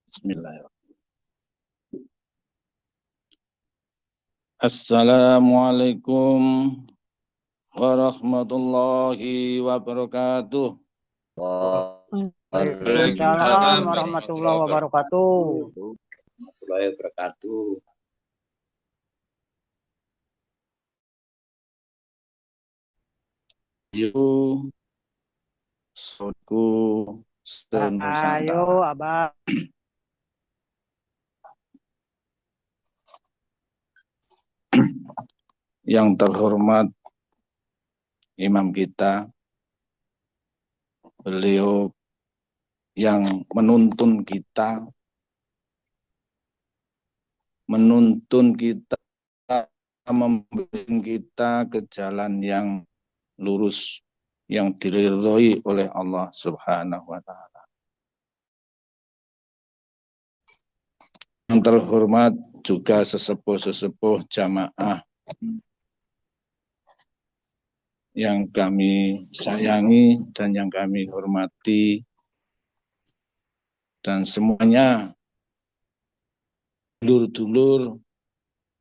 Bismillahirrahmanirrahim. Assalamualaikum warahmatullahi wabarakatuh. Waalaikumsalam warahmatullahi wabarakatuh. Warahmatullahi wabarakatuh. Yuk, saudaraku senusantara. Ayo, Abah. Yang terhormat imam kita, beliau yang menuntun kita membimbing kita ke jalan yang lurus, yang diridhoi oleh Allah Subhanahu wa Ta'ala. Yang terhormat juga sesepuh-sesepuh jamaah yang kami sayangi dan yang kami hormati, dan semuanya dulur-dulur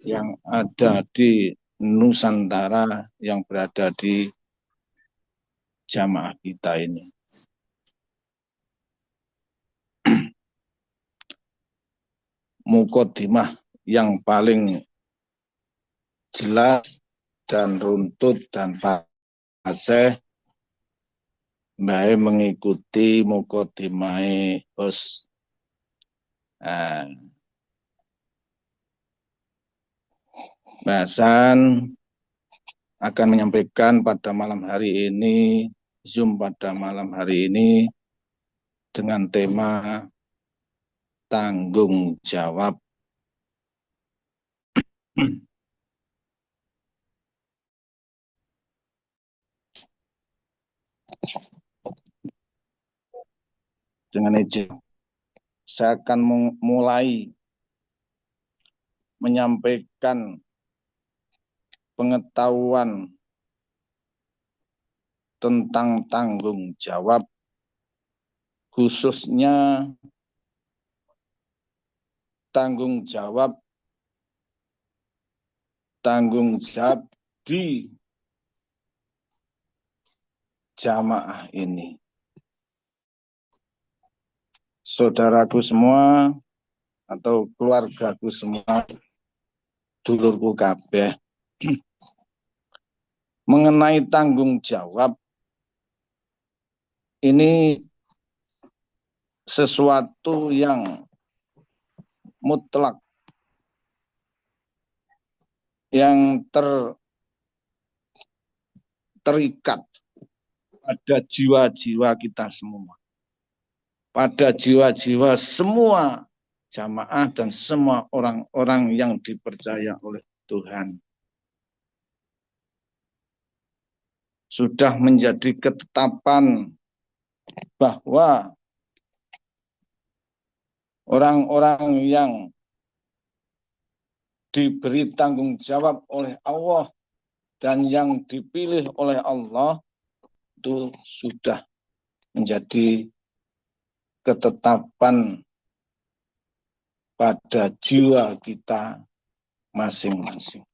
yang ada di Nusantara, yang berada di jamaah kita ini. Muqaddimah yang paling jelas dan runtut dan fasih baik mengikuti muqaddimah Us Bahasan akan menyampaikan pada malam hari ini, Zoom pada malam hari ini dengan tema tanggung jawab. Dengan izin, saya akan mulai menyampaikan pengetahuan tentang tanggung jawab, khususnya tanggung jawab di jamaah ini. Saudaraku semua atau keluargaku semua, dulurku kabeh, mengenai tanggung jawab ini sesuatu yang mutlak, yang terikat pada jiwa-jiwa kita semua, pada jiwa-jiwa semua jamaah dan semua orang-orang yang dipercaya oleh Tuhan. Sudah menjadi ketetapan bahwa orang-orang yang diberi tanggung jawab oleh Allah dan yang dipilih oleh Allah itu sudah menjadi ketetapan pada jiwa kita masing-masing.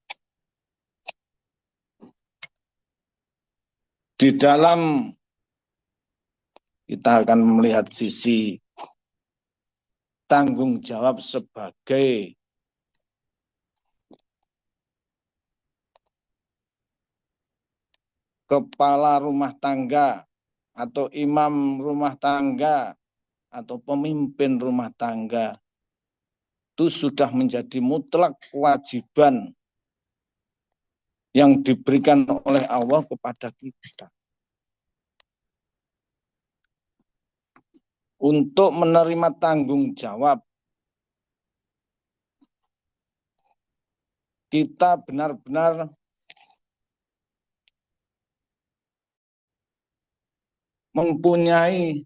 Di dalam kita akan melihat sisi tanggung jawab sebagai kepala rumah tangga atau imam rumah tangga atau pemimpin rumah tangga. Itu sudah menjadi mutlak kewajiban yang diberikan oleh Allah kepada kita. Untuk menerima tanggung jawab, kita benar-benar mempunyai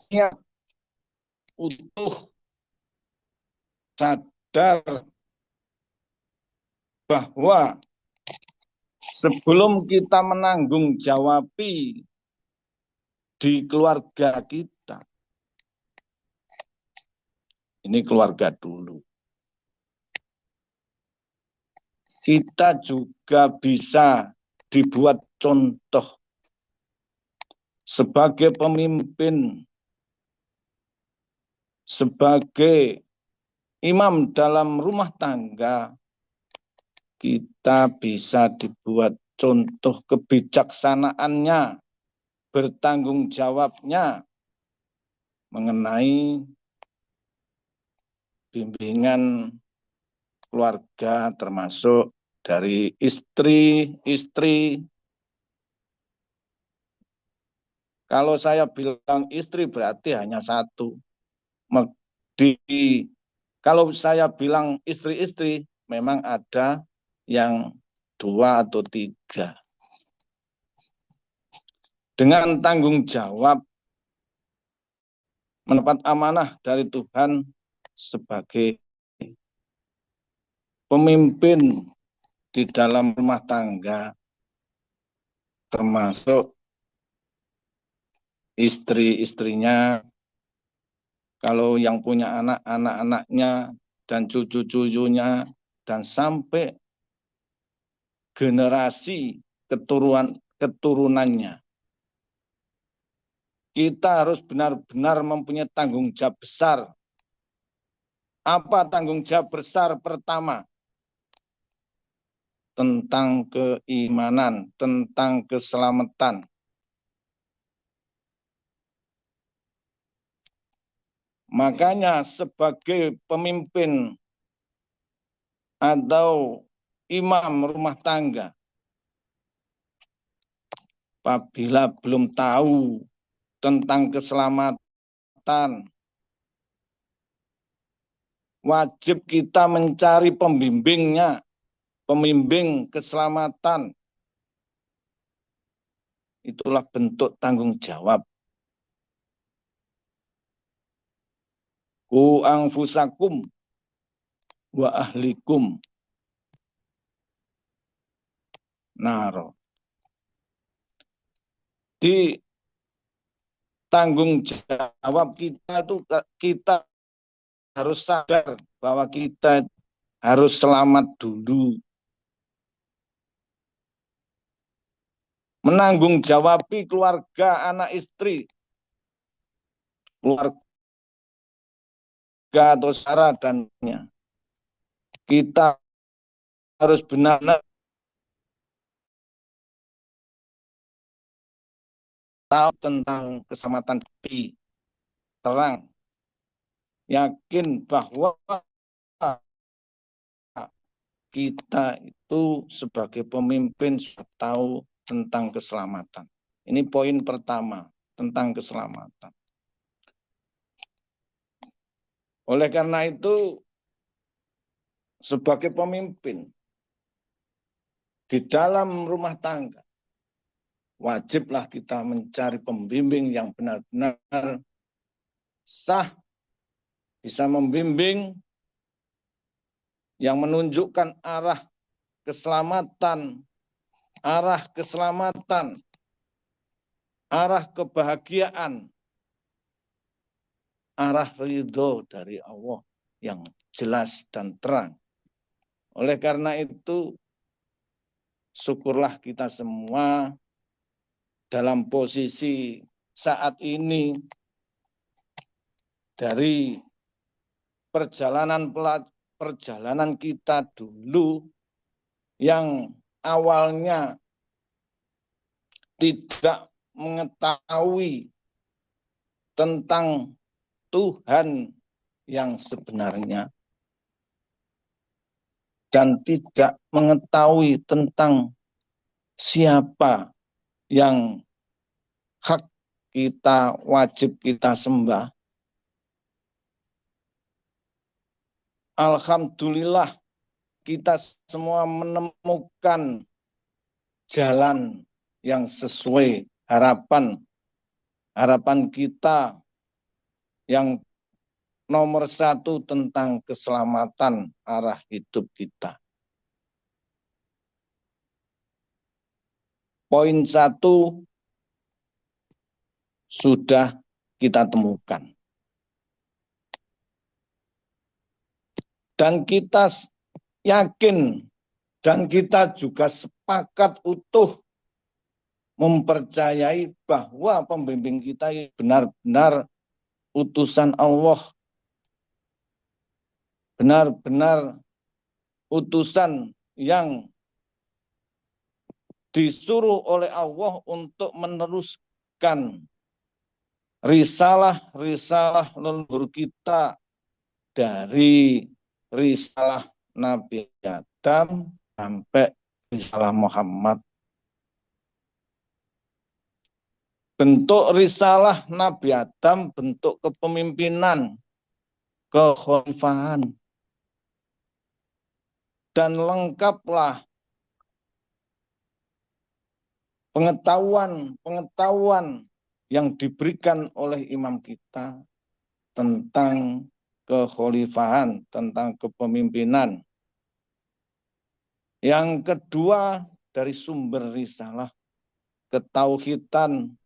niat utuh, sadar bahwa sebelum kita menanggung jawabi di keluarga kita, Ini keluarga dulu. Kita juga bisa dibuat contoh sebagai pemimpin, sebagai imam dalam rumah tangga. Kita bisa dibuat contoh kebijaksanaannya, bertanggung jawabnya mengenai bimbingan keluarga, termasuk dari istri. Kalau saya bilang istri berarti hanya satu. Kalau saya bilang istri-istri, memang ada yang 2 atau 3. Dengan tanggung jawab mendapat amanah dari Tuhan sebagai pemimpin di dalam rumah tangga, termasuk istri-istrinya, kalau yang punya anak-anaknya dan cucu-cucunya, dan sampai generasi keturunannya. Kita harus benar-benar mempunyai tanggung jawab besar. Apa tanggung jawab besar pertama? Tentang keimanan, tentang keselamatan. Makanya sebagai pemimpin atau imam rumah tangga, apabila belum tahu tentang keselamatan, wajib kita mencari pembimbingnya, pembimbing keselamatan. Itulah bentuk tanggung jawab. Ku anfusakum wa ahlikum naro. Di tanggung jawab kita itu kita harus sadar bahwa kita harus selamat dulu. Menanggung jawabi keluarga, anak istri, keluarga atau saudara dannya. Kita harus benar-benar tahu tentang keselamatan di terang. Yakin bahwa kita itu sebagai pemimpin sudah tahu tentang keselamatan. Ini poin pertama, tentang keselamatan. Oleh karena itu, sebagai pemimpin di dalam rumah tangga, wajiblah kita mencari pembimbing yang benar-benar sah, bisa membimbing, yang menunjukkan arah keselamatan, arah kebahagiaan, arah ridho dari Allah yang jelas dan terang. Oleh karena itu, syukurlah kita semua dalam posisi saat ini dari perjalanan kita dulu yang awalnya tidak mengetahui tentang Tuhan yang sebenarnya dan tidak mengetahui tentang siapa yang hak kita, wajib kita sembah. Alhamdulillah kita semua menemukan jalan yang sesuai harapan kita yang nomor 1 tentang keselamatan arah hidup kita. Poin 1 sudah kita temukan. Dan kita yakin dan kita juga sepakat utuh mempercayai bahwa pembimbing kita benar-benar utusan Allah, benar-benar utusan yang disuruh oleh Allah untuk meneruskan risalah leluhur kita dari risalah Nabi Adam sampai risalah Muhammad. Bentuk risalah Nabi Adam bentuk kepemimpinan, kekhalifahan, dan lengkaplah pengetahuan yang diberikan oleh imam kita tentang kekhalifahan, tentang kepemimpinan. Yang kedua, dari sumber risalah ketauhidan,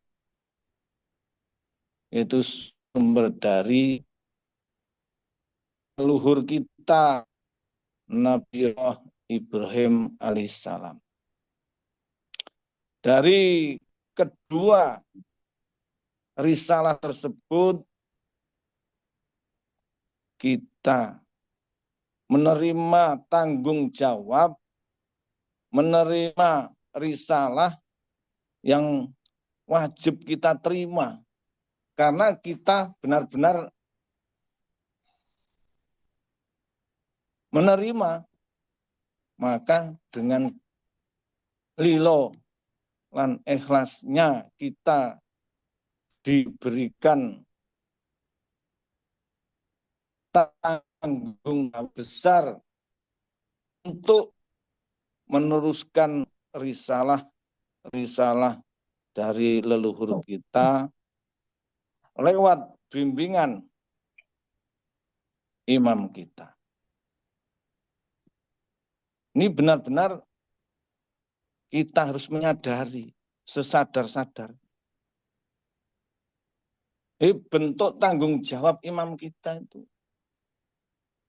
yaitu sumber dari leluhur kita Nabi Ibrahim alaihissalam. Dari kedua risalah tersebut kita menerima tanggung jawab, menerima risalah yang wajib kita terima karena kita benar-benar menerima, maka dengan lilo dan ikhlasnya kita diberikan tanggung jawab besar untuk meneruskan risalah dari leluhur kita lewat bimbingan imam kita. Ini benar-benar kita harus menyadari sesadar-sadar. Bentuk tanggung jawab imam kita itu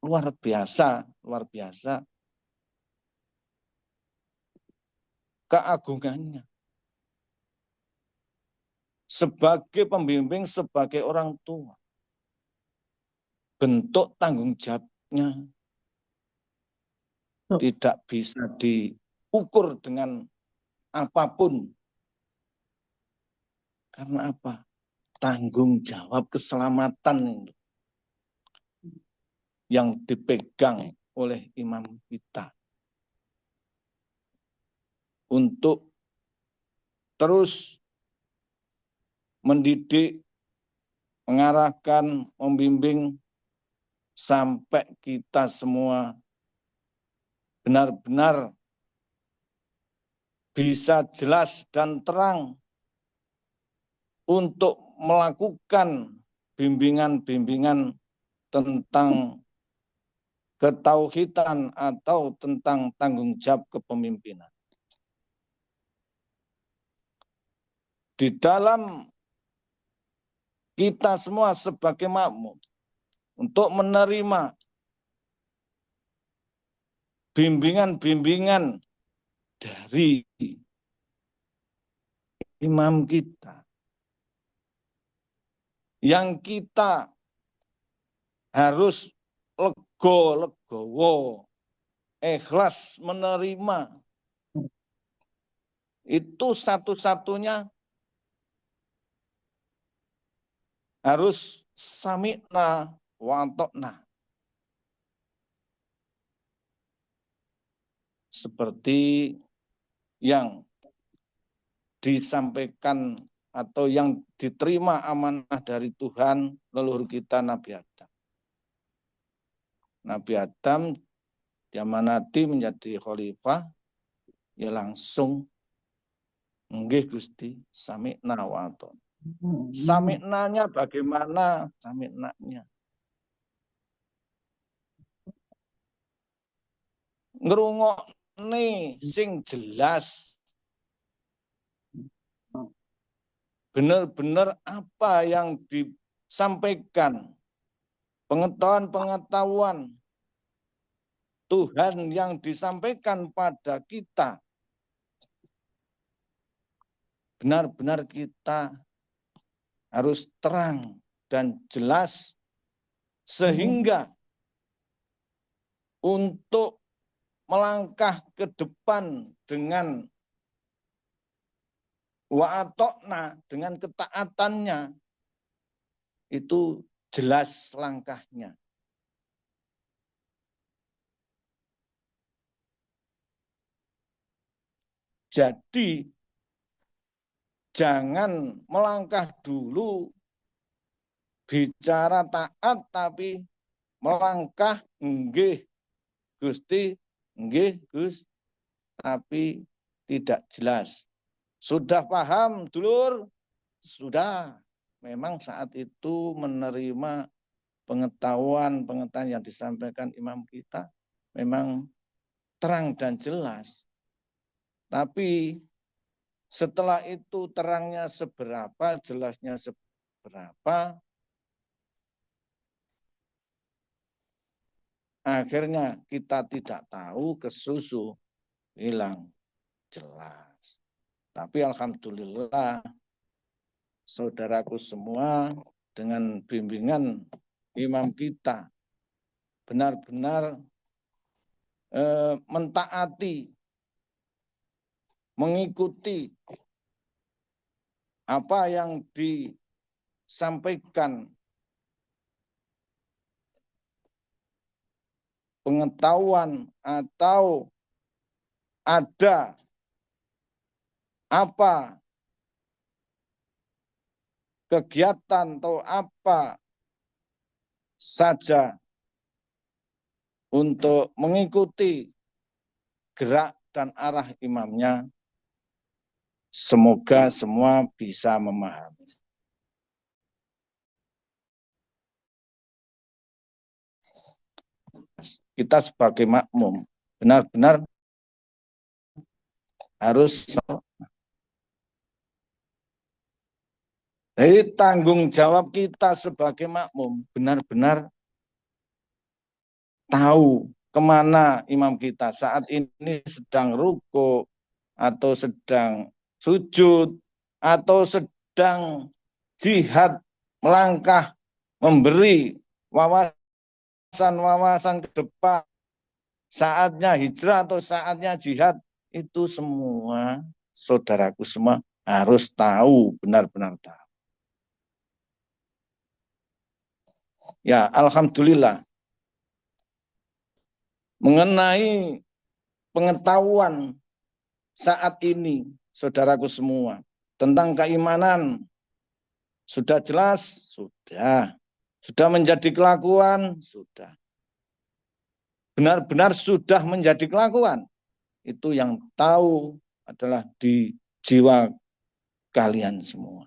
luar biasa, luar biasa. Keagungannya. Sebagai pembimbing, sebagai orang tua. Bentuk tanggung jawabnya tidak bisa diukur dengan apapun. Karena apa? Tanggung jawab keselamatan yang dipegang oleh imam kita. Untuk terus mendidik, mengarahkan, membimbing sampai kita semua benar-benar bisa jelas dan terang untuk melakukan bimbingan-bimbingan tentang ketauhidan atau tentang tanggung jawab kepemimpinan. Di dalam kita semua sebagai makmum untuk menerima bimbingan-bimbingan dari imam kita, yang kita harus legowo, ikhlas menerima, itu satu-satunya harus sami'na wa ata'na. Seperti yang disampaikan atau yang diterima amanah dari Tuhan leluhur kita Nabi Adam. Nabi Adam diamanati menjadi khalifah, ya langsung nggih Gusti, sami'na wa ata'na. Sami'nanya bagaimana? Sami'nanya ngrungokne sing jelas, benar-benar apa yang disampaikan, pengetahuan-pengetahuan Tuhan yang disampaikan pada kita benar-benar kita harus terang dan jelas sehingga untuk melangkah ke depan dengan wa'atokna, dengan ketaatannya, itu jelas langkahnya. Jadi jangan melangkah dulu bicara taat tapi melangkah nggih Gusti, nggih Gus, tapi tidak jelas. Sudah paham, dulur? Sudah. Memang saat itu menerima pengetahuan yang disampaikan imam kita memang terang dan jelas. Tapi setelah itu terangnya seberapa, jelasnya seberapa, akhirnya kita tidak tahu, kesusu, hilang jelas. Tapi alhamdulillah, saudaraku semua, dengan bimbingan imam kita, benar-benar mentaati, mengikuti apa yang disampaikan, pengetahuan atau ada apa kegiatan atau apa saja untuk mengikuti gerak dan arah imamnya. Semoga semua bisa memahami. Kita sebagai makmum benar-benar harus, jadi tanggung jawab kita sebagai makmum benar-benar tahu kemana imam kita saat ini sedang ruku atau sedang sujud atau sedang jihad, melangkah, memberi wawasan ke depan, saatnya hijrah atau saatnya jihad, itu semua saudaraku semua harus tahu, benar-benar tahu. Ya, alhamdulillah. Mengenai pengetahuan saat ini, saudaraku semua, tentang keimanan, sudah jelas? Sudah. Sudah menjadi kelakuan? Sudah. Benar-benar sudah menjadi kelakuan. Itu yang tahu adalah di jiwa kalian semua.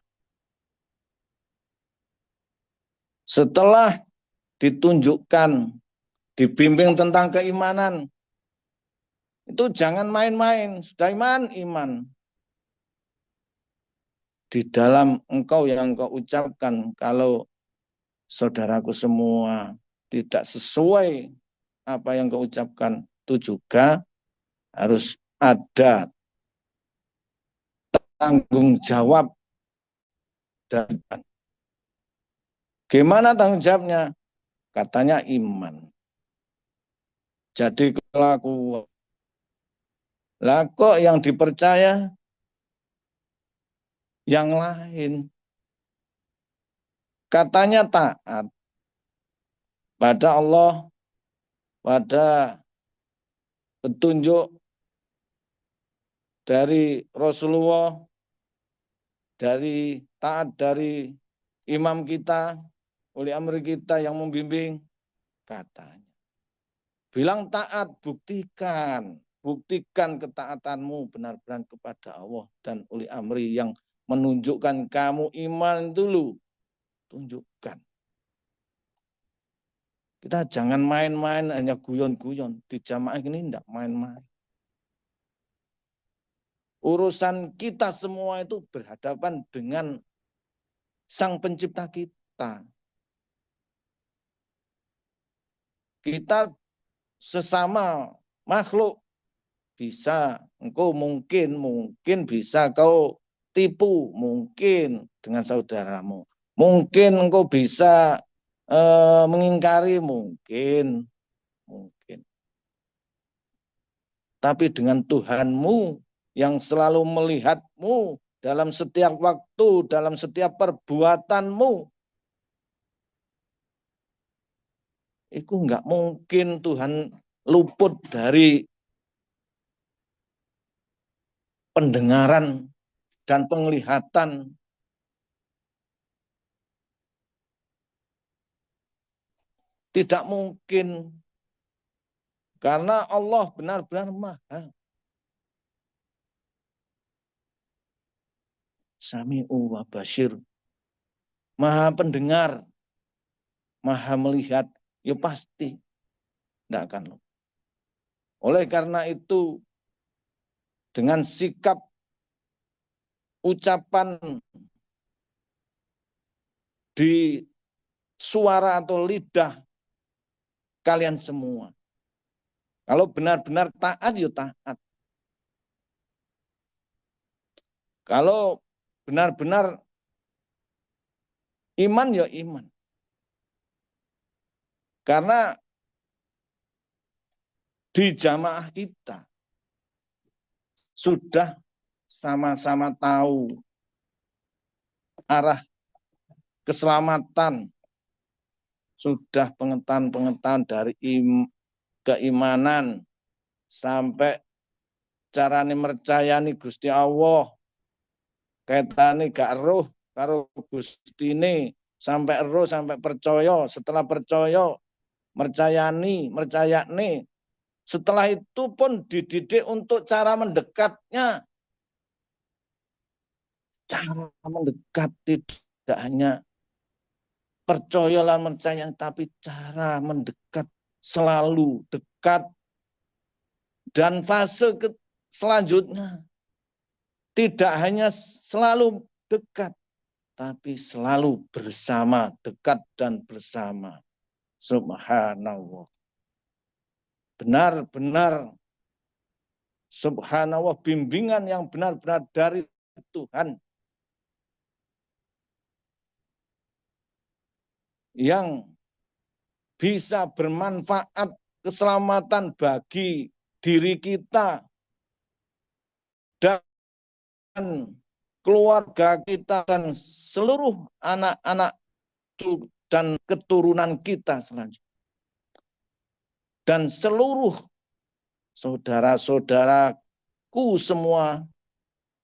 Setelah ditunjukkan, dibimbing tentang keimanan, itu jangan main-main. Sudah iman. Di dalam engkau yang engkau ucapkan, kalau saudaraku semua tidak sesuai apa yang engkau ucapkan, itu juga harus ada tanggung jawab. Dan gimana tanggung jawabnya? Katanya iman. Jadi kelakuan. Lah kok yang dipercaya yang lain? Katanya taat pada Allah, pada petunjuk dari Rasulullah, dari taat dari imam kita, oleh amri kita yang membimbing, katanya. Bilang taat, buktikan ketaatanmu benar-benar kepada Allah dan oleh amri yang menunjukkan kamu iman dulu, tunjukkan. Kita jangan main-main hanya guyon-guyon, di jamaah ini tidak main-main. Urusan kita semua itu berhadapan dengan Sang Pencipta kita. Kita sesama makhluk. Bisa engkau mungkin bisa kau tipu mungkin dengan saudaramu. Mungkin engkau bisa mengingkari mungkin. Tapi dengan Tuhanmu yang selalu melihatmu dalam setiap waktu, dalam setiap perbuatanmu, itu enggak mungkin Tuhan luput dari pendengaran dan penglihatan. Tidak mungkin. Karena Allah benar-benar maha. Sami'u wa basir. Maha pendengar. Maha melihat. Ya pasti. Tidak akan lupa. Oleh karena itu, dengan sikap ucapan di suara atau lidah kalian semua. Kalau benar-benar taat, ya taat. Kalau benar-benar iman, ya iman. Karena di jamaah kita sudah sama-sama tahu arah keselamatan, sudah pengetahuan-pengetahuan dari keimanan sampai carane mercayani Gusti Allah, kaitane gak roh karo Gustine, sampai roh sampai percaya, setelah percaya mercayani, setelah itu pun dididik untuk cara mendekatnya. Cara mendekat tidak hanya percaya dan percaya, tapi cara mendekat selalu dekat. Dan fase selanjutnya tidak hanya selalu dekat, tapi selalu bersama, dekat dan bersama. Subhanallah. Benar-benar subhanallah, bimbingan yang benar-benar dari Tuhan. Yang bisa bermanfaat keselamatan bagi diri kita dan keluarga kita dan seluruh anak-anak dan keturunan kita selanjutnya. Dan seluruh saudara-saudaraku semua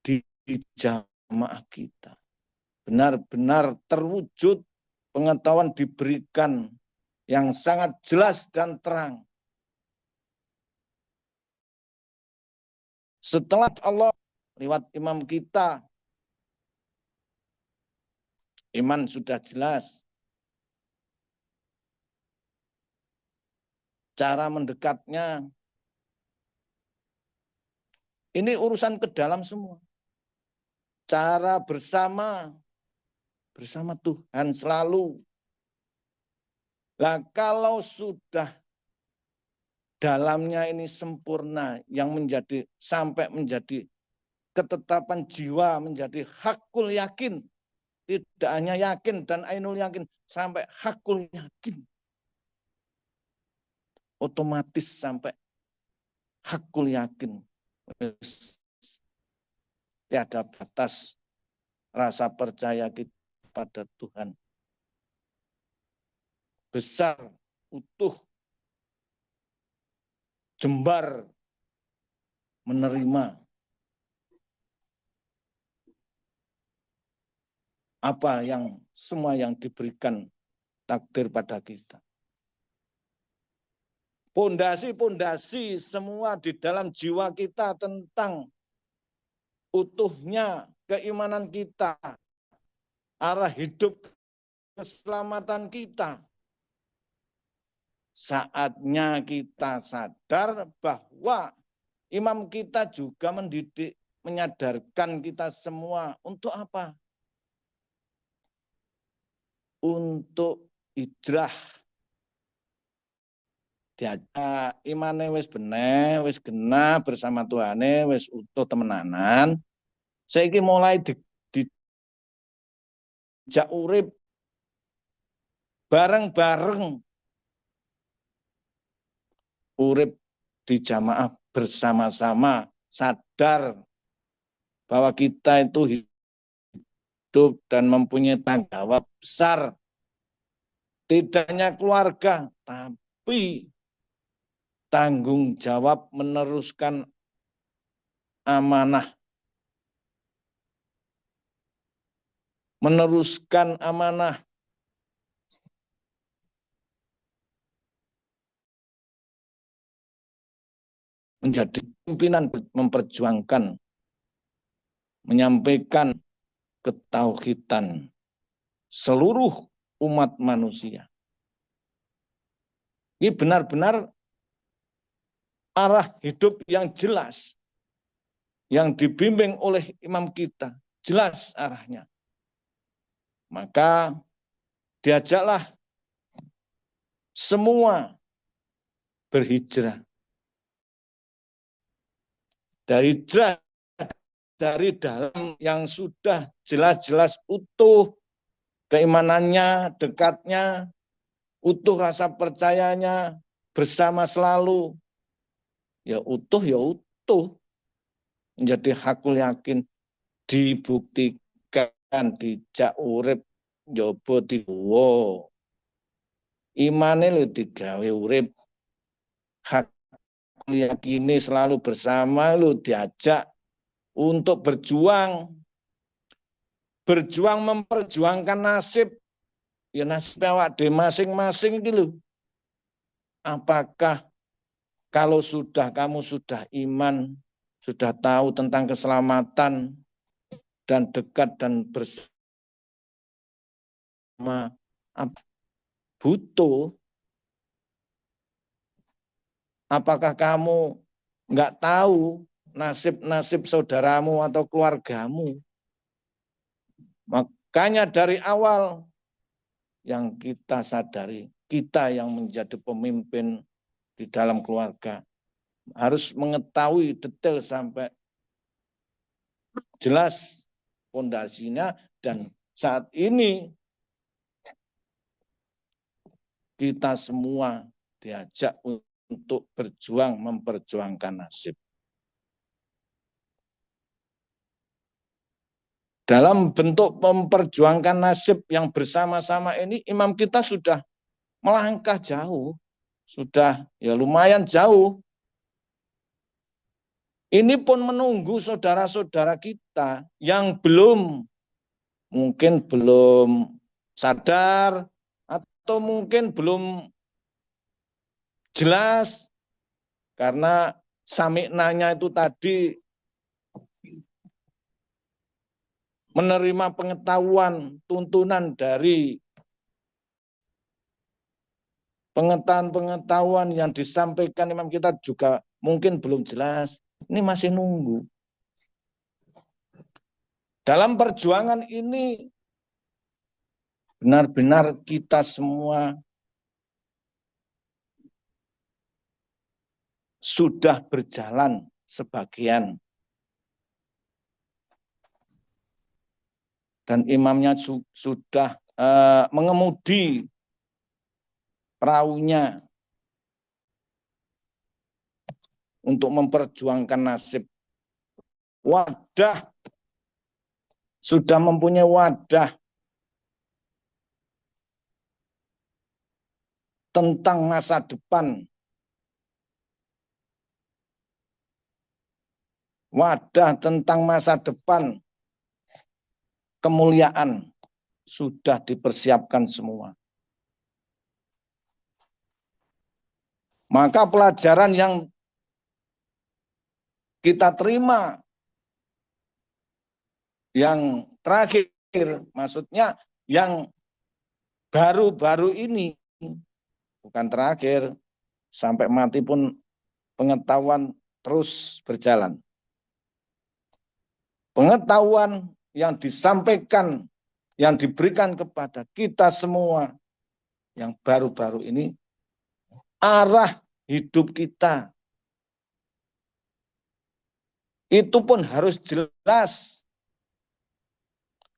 di jamaah kita. Benar-benar terwujud pengetahuan diberikan yang sangat jelas dan terang. Setelah Allah lewat imam kita, iman sudah jelas. Cara mendekatnya, ini urusan ke dalam semua. Cara bersama Tuhan selalu. Nah, kalau sudah dalamnya ini sempurna, yang sampai menjadi ketetapan jiwa, menjadi hakul yakin, tidak hanya yakin dan ainul yakin, sampai hakul yakin. Otomatis sampai hakul yakin. Tiada batas rasa percaya kita pada Tuhan. Besar, utuh, jembar, menerima apa yang semua yang diberikan takdir pada kita. Pondasi-pondasi semua di dalam jiwa kita tentang utuhnya keimanan kita, arah hidup keselamatan kita. Saatnya kita sadar bahwa imam kita juga mendidik, menyadarkan kita semua untuk apa? Untuk hijrah diajak imane wis bener, wis genah bersama Tuhane, wis utuh temenanan. Saiki mulai dijak urip bareng-bareng, urip di jamaah bersama-sama, sadar bahwa kita itu hidup dan mempunyai tanggung jawab besar. Tidak hanya keluarga, tapi tanggung jawab meneruskan amanah. Meneruskan amanah. Menjadi pimpinan, memperjuangkan, menyampaikan ketauhidan seluruh umat manusia. Ini benar-benar arah hidup yang jelas, yang dibimbing oleh imam kita, jelas arahnya. Maka diajaklah semua berhijrah. Dari dalam yang sudah jelas-jelas utuh keimanannya, dekatnya, utuh rasa percayanya, bersama selalu. Ya utuh, menjadi hakul yakin, dibuktikan, dijak urip, njobo diwo. Imane lho digawe urip, hakul yakini selalu bersama, lho diajak untuk berjuang memperjuangkan nasib. Ya nasib awak dhewe masing-masing iki lho. Apakah kalau kamu sudah iman, sudah tahu tentang keselamatan dan dekat dan bersama, butuh, apakah kamu nggak tahu nasib saudaramu atau keluargamu? Makanya dari awal yang kita sadari, kita yang menjadi pemimpin di dalam keluarga harus mengetahui detail sampai jelas fondasinya, dan saat ini kita semua diajak untuk berjuang memperjuangkan nasib. Dalam bentuk memperjuangkan nasib yang bersama-sama ini, imam kita sudah melangkah jauh, sudah ya lumayan jauh. Ini pun menunggu saudara-saudara kita yang mungkin belum sadar atau mungkin belum jelas, karena sami'nanya itu tadi menerima pengetahuan, tuntunan dari pengetahuan yang disampaikan imam kita juga mungkin belum jelas. Ini masih nunggu. Dalam perjuangan ini benar-benar kita semua sudah berjalan sebagian. Dan imamnya sudah mengemudi perahunya untuk memperjuangkan nasib. Sudah mempunyai wadah tentang masa depan. Wadah tentang masa depan, kemuliaan sudah dipersiapkan semua. Maka pelajaran yang kita terima yang terakhir, maksudnya yang baru-baru ini, bukan terakhir, sampai mati pun pengetahuan terus berjalan. Pengetahuan yang disampaikan, yang diberikan kepada kita semua yang baru-baru ini, arah hidup kita. Itu pun harus jelas.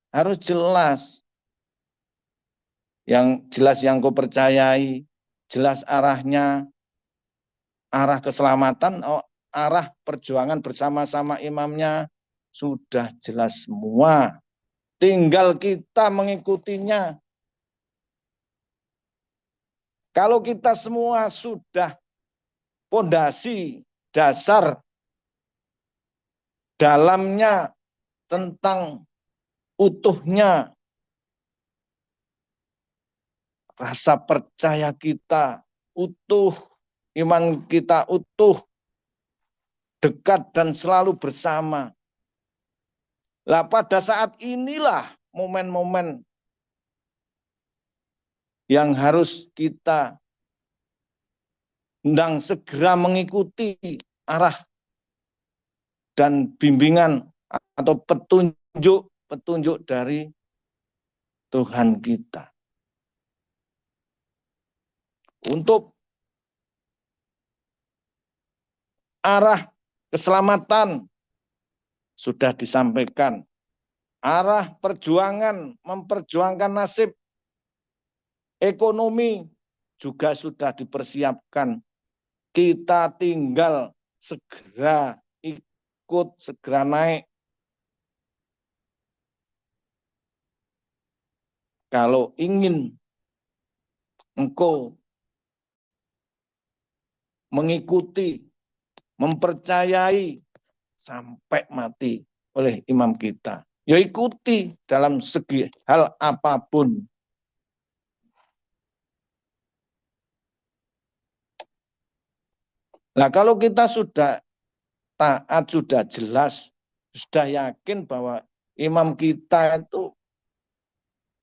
Harus jelas. Yang jelas yang kau percayai, jelas arahnya, arah keselamatan, arah perjuangan bersama-sama imamnya, sudah jelas semua. Tinggal kita mengikutinya. Kalau kita semua sudah pondasi dasar dalamnya tentang utuhnya rasa percaya kita utuh, iman kita utuh, dekat dan selalu bersama. Lah pada saat inilah momen-momen yang harus kita hendang segera mengikuti arah dan bimbingan atau petunjuk dari Tuhan kita. Untuk arah keselamatan sudah disampaikan. Arah perjuangan, memperjuangkan nasib ekonomi juga sudah dipersiapkan. Kita tinggal segera ikut, segera naik. Kalau ingin engkau mengikuti, mempercayai sampai mati oleh imam kita, ya ikuti dalam segi hal apapun. Nah, kalau kita sudah taat, sudah jelas, sudah yakin bahwa imam kita itu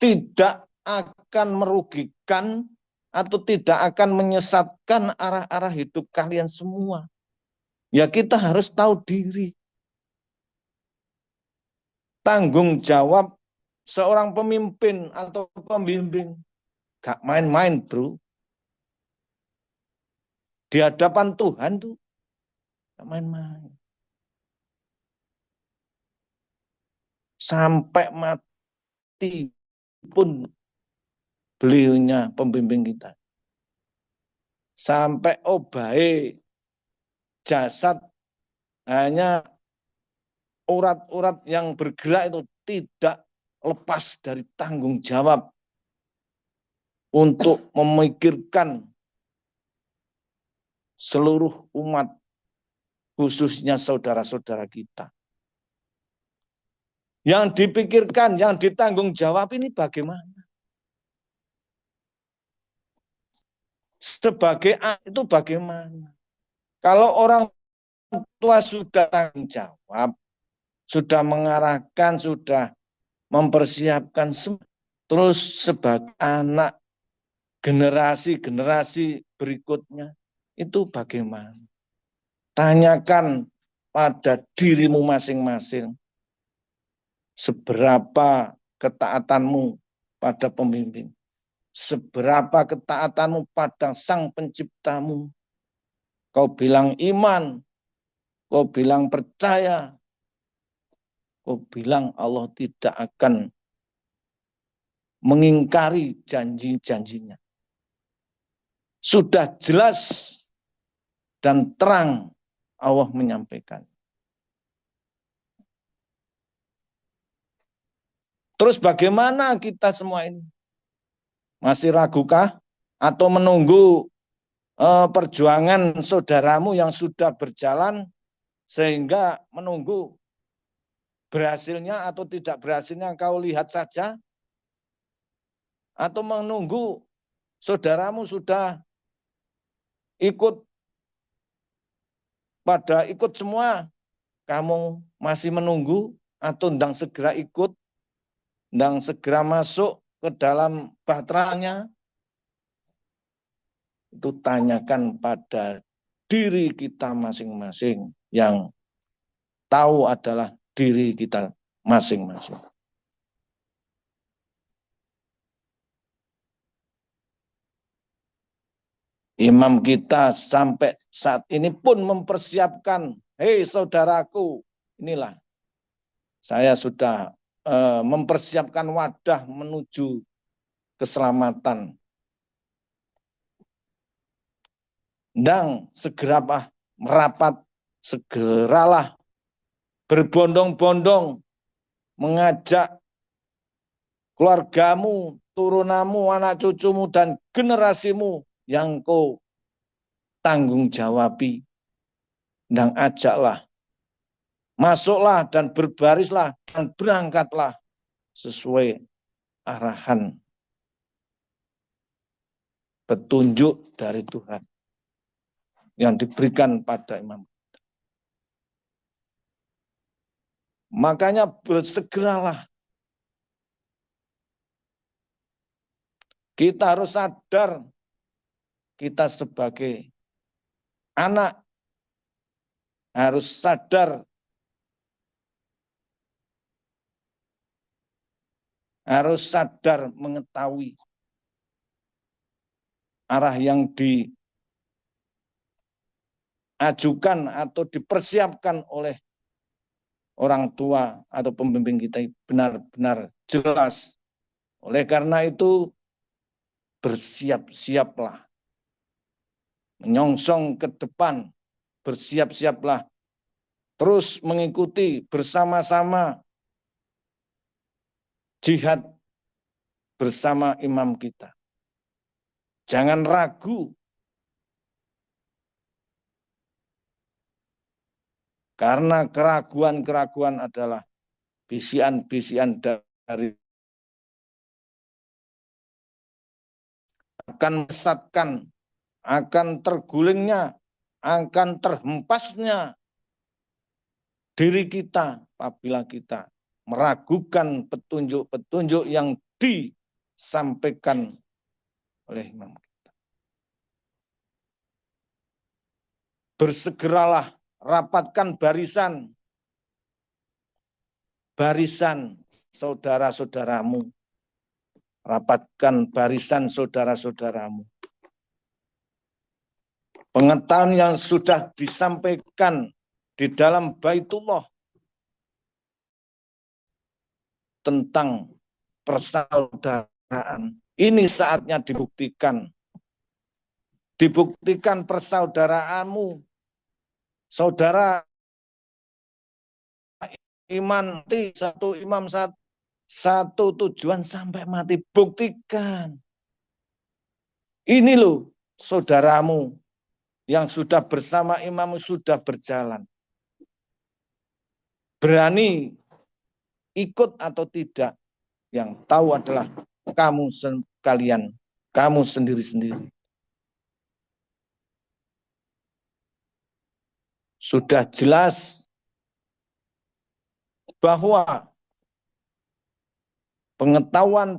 tidak akan merugikan atau tidak akan menyesatkan arah-arah hidup kalian semua. Ya kita harus tahu diri. Tanggung jawab seorang pemimpin atau pembimbing. Gak main-main, bro. Di hadapan Tuhan tuh gak main-main. Sampai mati pun beliaunya pembimbing kita. Sampai obahe jasad hanya urat-urat yang bergerak itu tidak lepas dari tanggung jawab untuk memikirkan seluruh umat, khususnya saudara-saudara kita. Yang dipikirkan, yang ditanggung jawab ini bagaimana? Sebagai itu bagaimana? Kalau orang tua sudah tanggung jawab, sudah mengarahkan, sudah mempersiapkan, terus sebagai anak generasi-generasi berikutnya, itu bagaimana? Tanyakan pada dirimu masing-masing, seberapa ketaatanmu pada pemimpin, seberapa ketaatanmu pada Sang Penciptamu. Kau bilang iman, kau bilang percaya, kau bilang Allah tidak akan mengingkari janji-janjinya. Sudah jelas dan terang Allah menyampaikan. Terus bagaimana kita semua ini? Masih ragukah atau menunggu perjuangan saudaramu yang sudah berjalan sehingga menunggu berhasilnya atau tidak berhasilnya kau lihat saja? Atau menunggu saudaramu sudah ikut semua, kamu masih menunggu atau ndang segera ikut, ndang segera masuk ke dalam bahteranya? Itu tanyakan pada diri kita masing-masing, yang tahu adalah diri kita masing-masing. Imam kita sampai saat ini pun mempersiapkan, hei saudaraku, inilah saya sudah mempersiapkan wadah menuju keselamatan. Dan segera merapat, segeralah berbondong-bondong mengajak keluargamu, turunamu, anak cucumu, dan generasimu yang kau tanggung jawabi. Dan ajaklah, masuklah dan berbarislah dan berangkatlah sesuai arahan petunjuk dari Tuhan yang diberikan pada imam. Makanya bersegeralah. Kita harus sadar kita sebagai anak harus sadar, mengetahui arah yang diajukan atau dipersiapkan oleh orang tua atau pembimbing kita benar-benar jelas. Oleh karena itu bersiap-siaplah, menyongsong ke depan, bersiap-siaplah, terus mengikuti bersama-sama jihad bersama imam kita. Jangan ragu, karena keraguan-keraguan adalah bisian-bisian dari akan mesatkan, akan tergulingnya, akan terhempasnya diri kita apabila kita meragukan petunjuk-petunjuk yang disampaikan oleh imam kita. Bersegeralah, rapatkan barisan saudara-saudaramu. Rapatkan barisan saudara-saudaramu. Pengetahuan yang sudah disampaikan di dalam Baitullah tentang persaudaraan, ini saatnya dibuktikan. Dibuktikan persaudaraanmu, saudara iman, satu imam, satu tujuan sampai mati. Buktikan. Ini loh saudaramu yang sudah bersama imam, sudah berjalan. Berani ikut atau tidak, yang tahu adalah kamu sekalian, kamu sendiri-sendiri. Sudah jelas bahwa pengetahuan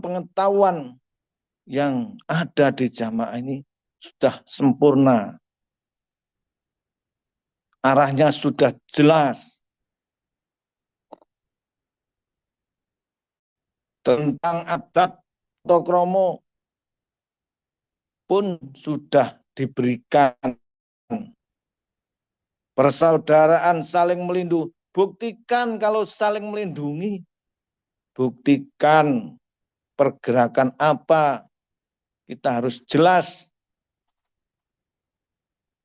yang ada di jamaah ini sudah sempurna. Arahnya sudah jelas. Tentang adab atau kromo pun sudah diberikan. Persaudaraan saling melindungi. Buktikan kalau saling melindungi. Buktikan pergerakan apa. Kita harus jelas.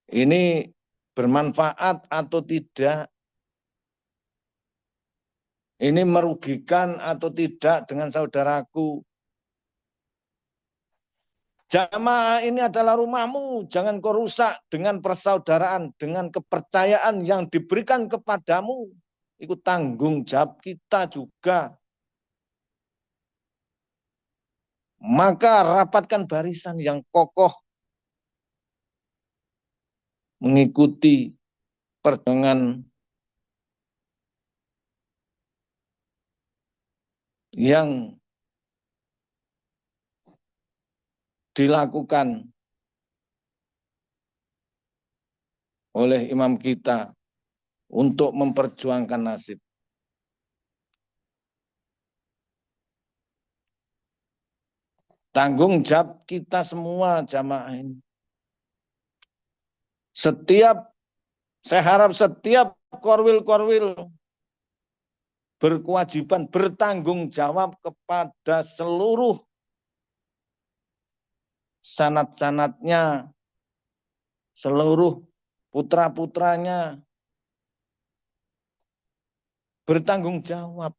Ini bermanfaat atau tidak. Ini merugikan atau tidak dengan saudaraku. Jamaah ini adalah rumahmu, jangan kau rusak dengan persaudaraan, dengan kepercayaan yang diberikan kepadamu. Itu tanggung jawab kita juga. Maka rapatkan barisan yang kokoh, mengikuti perjuangan yang dilakukan oleh imam kita untuk memperjuangkan nasib. Tanggung jawab kita semua jamaah ini. Saya harap setiap korwil-korwil berkewajiban bertanggung jawab kepada seluruh sanad-sanadnya, seluruh putra-putranya, bertanggung jawab.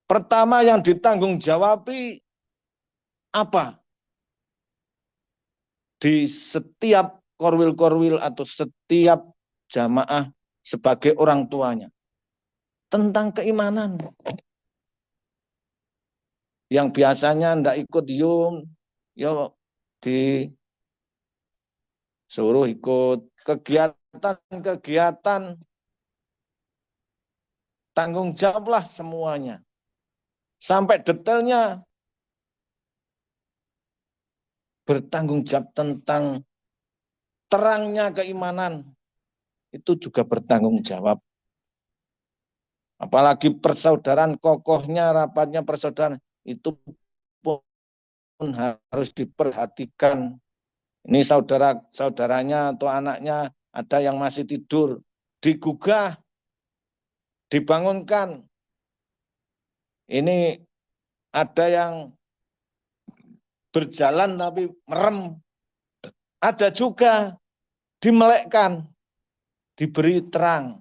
Pertama yang ditanggung jawabi apa? Di setiap korwil-korwil atau setiap jamaah sebagai orang tuanya. Tentang keimanan. Yang biasanya ndak ikut yum, yo disuruh ikut kegiatan-kegiatan, tanggung jawablah semuanya. Sampai detailnya bertanggung jawab tentang terangnya keimanan, itu juga bertanggung jawab. Apalagi persaudaraan, kokohnya, rapatnya persaudaraan, itu pun harus diperhatikan. Ini saudaranya atau anaknya ada yang masih tidur, digugah, dibangunkan. Ini ada yang berjalan tapi merem. Ada juga dimelekkan, diberi terang.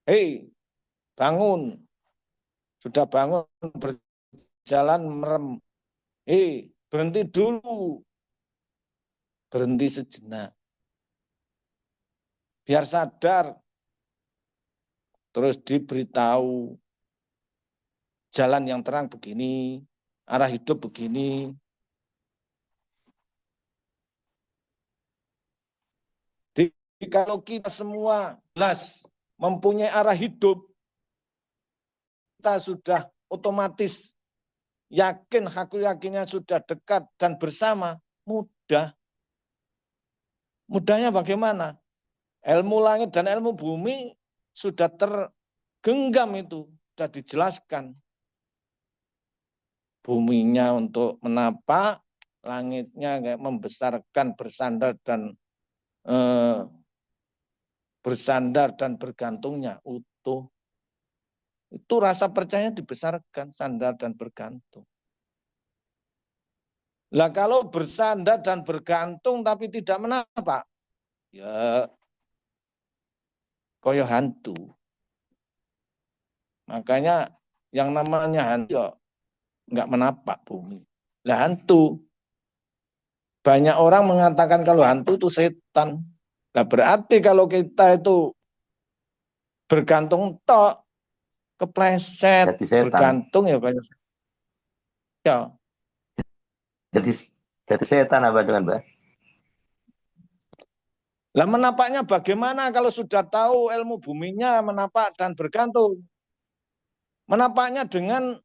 Hei, bangun. Sudah bangun, berjalan merem. Hei, berhenti dulu. Berhenti sejenak. Biar sadar. Terus diberitahu jalan yang terang begini, arah hidup begini. Jadi kalau kita semua jelas mempunyai arah hidup, kita sudah otomatis yakin, aku yakinnya sudah dekat dan bersama, mudah. Mudahnya bagaimana? Ilmu langit dan ilmu bumi sudah tergenggam itu, sudah dijelaskan. Buminya untuk menapak, langitnya kayak membesarkan, bersandar dan bergantungnya utuh. Itu rasa percaya dibesarkan, sandar dan bergantung. Lah kalau bersandar dan bergantung tapi tidak menapak, ya koyo hantu. Makanya yang namanya hantu ya nggak menapak bumi. Lah hantu. Banyak orang mengatakan kalau hantu itu setan. Nah berarti kalau kita itu bergantung tok, kepleset, bergantung ya banyak. Ya. Jadi setan apa dengan Mbak? Lah menapaknya bagaimana kalau sudah tahu ilmu buminya menapak dan bergantung? Menapaknya dengan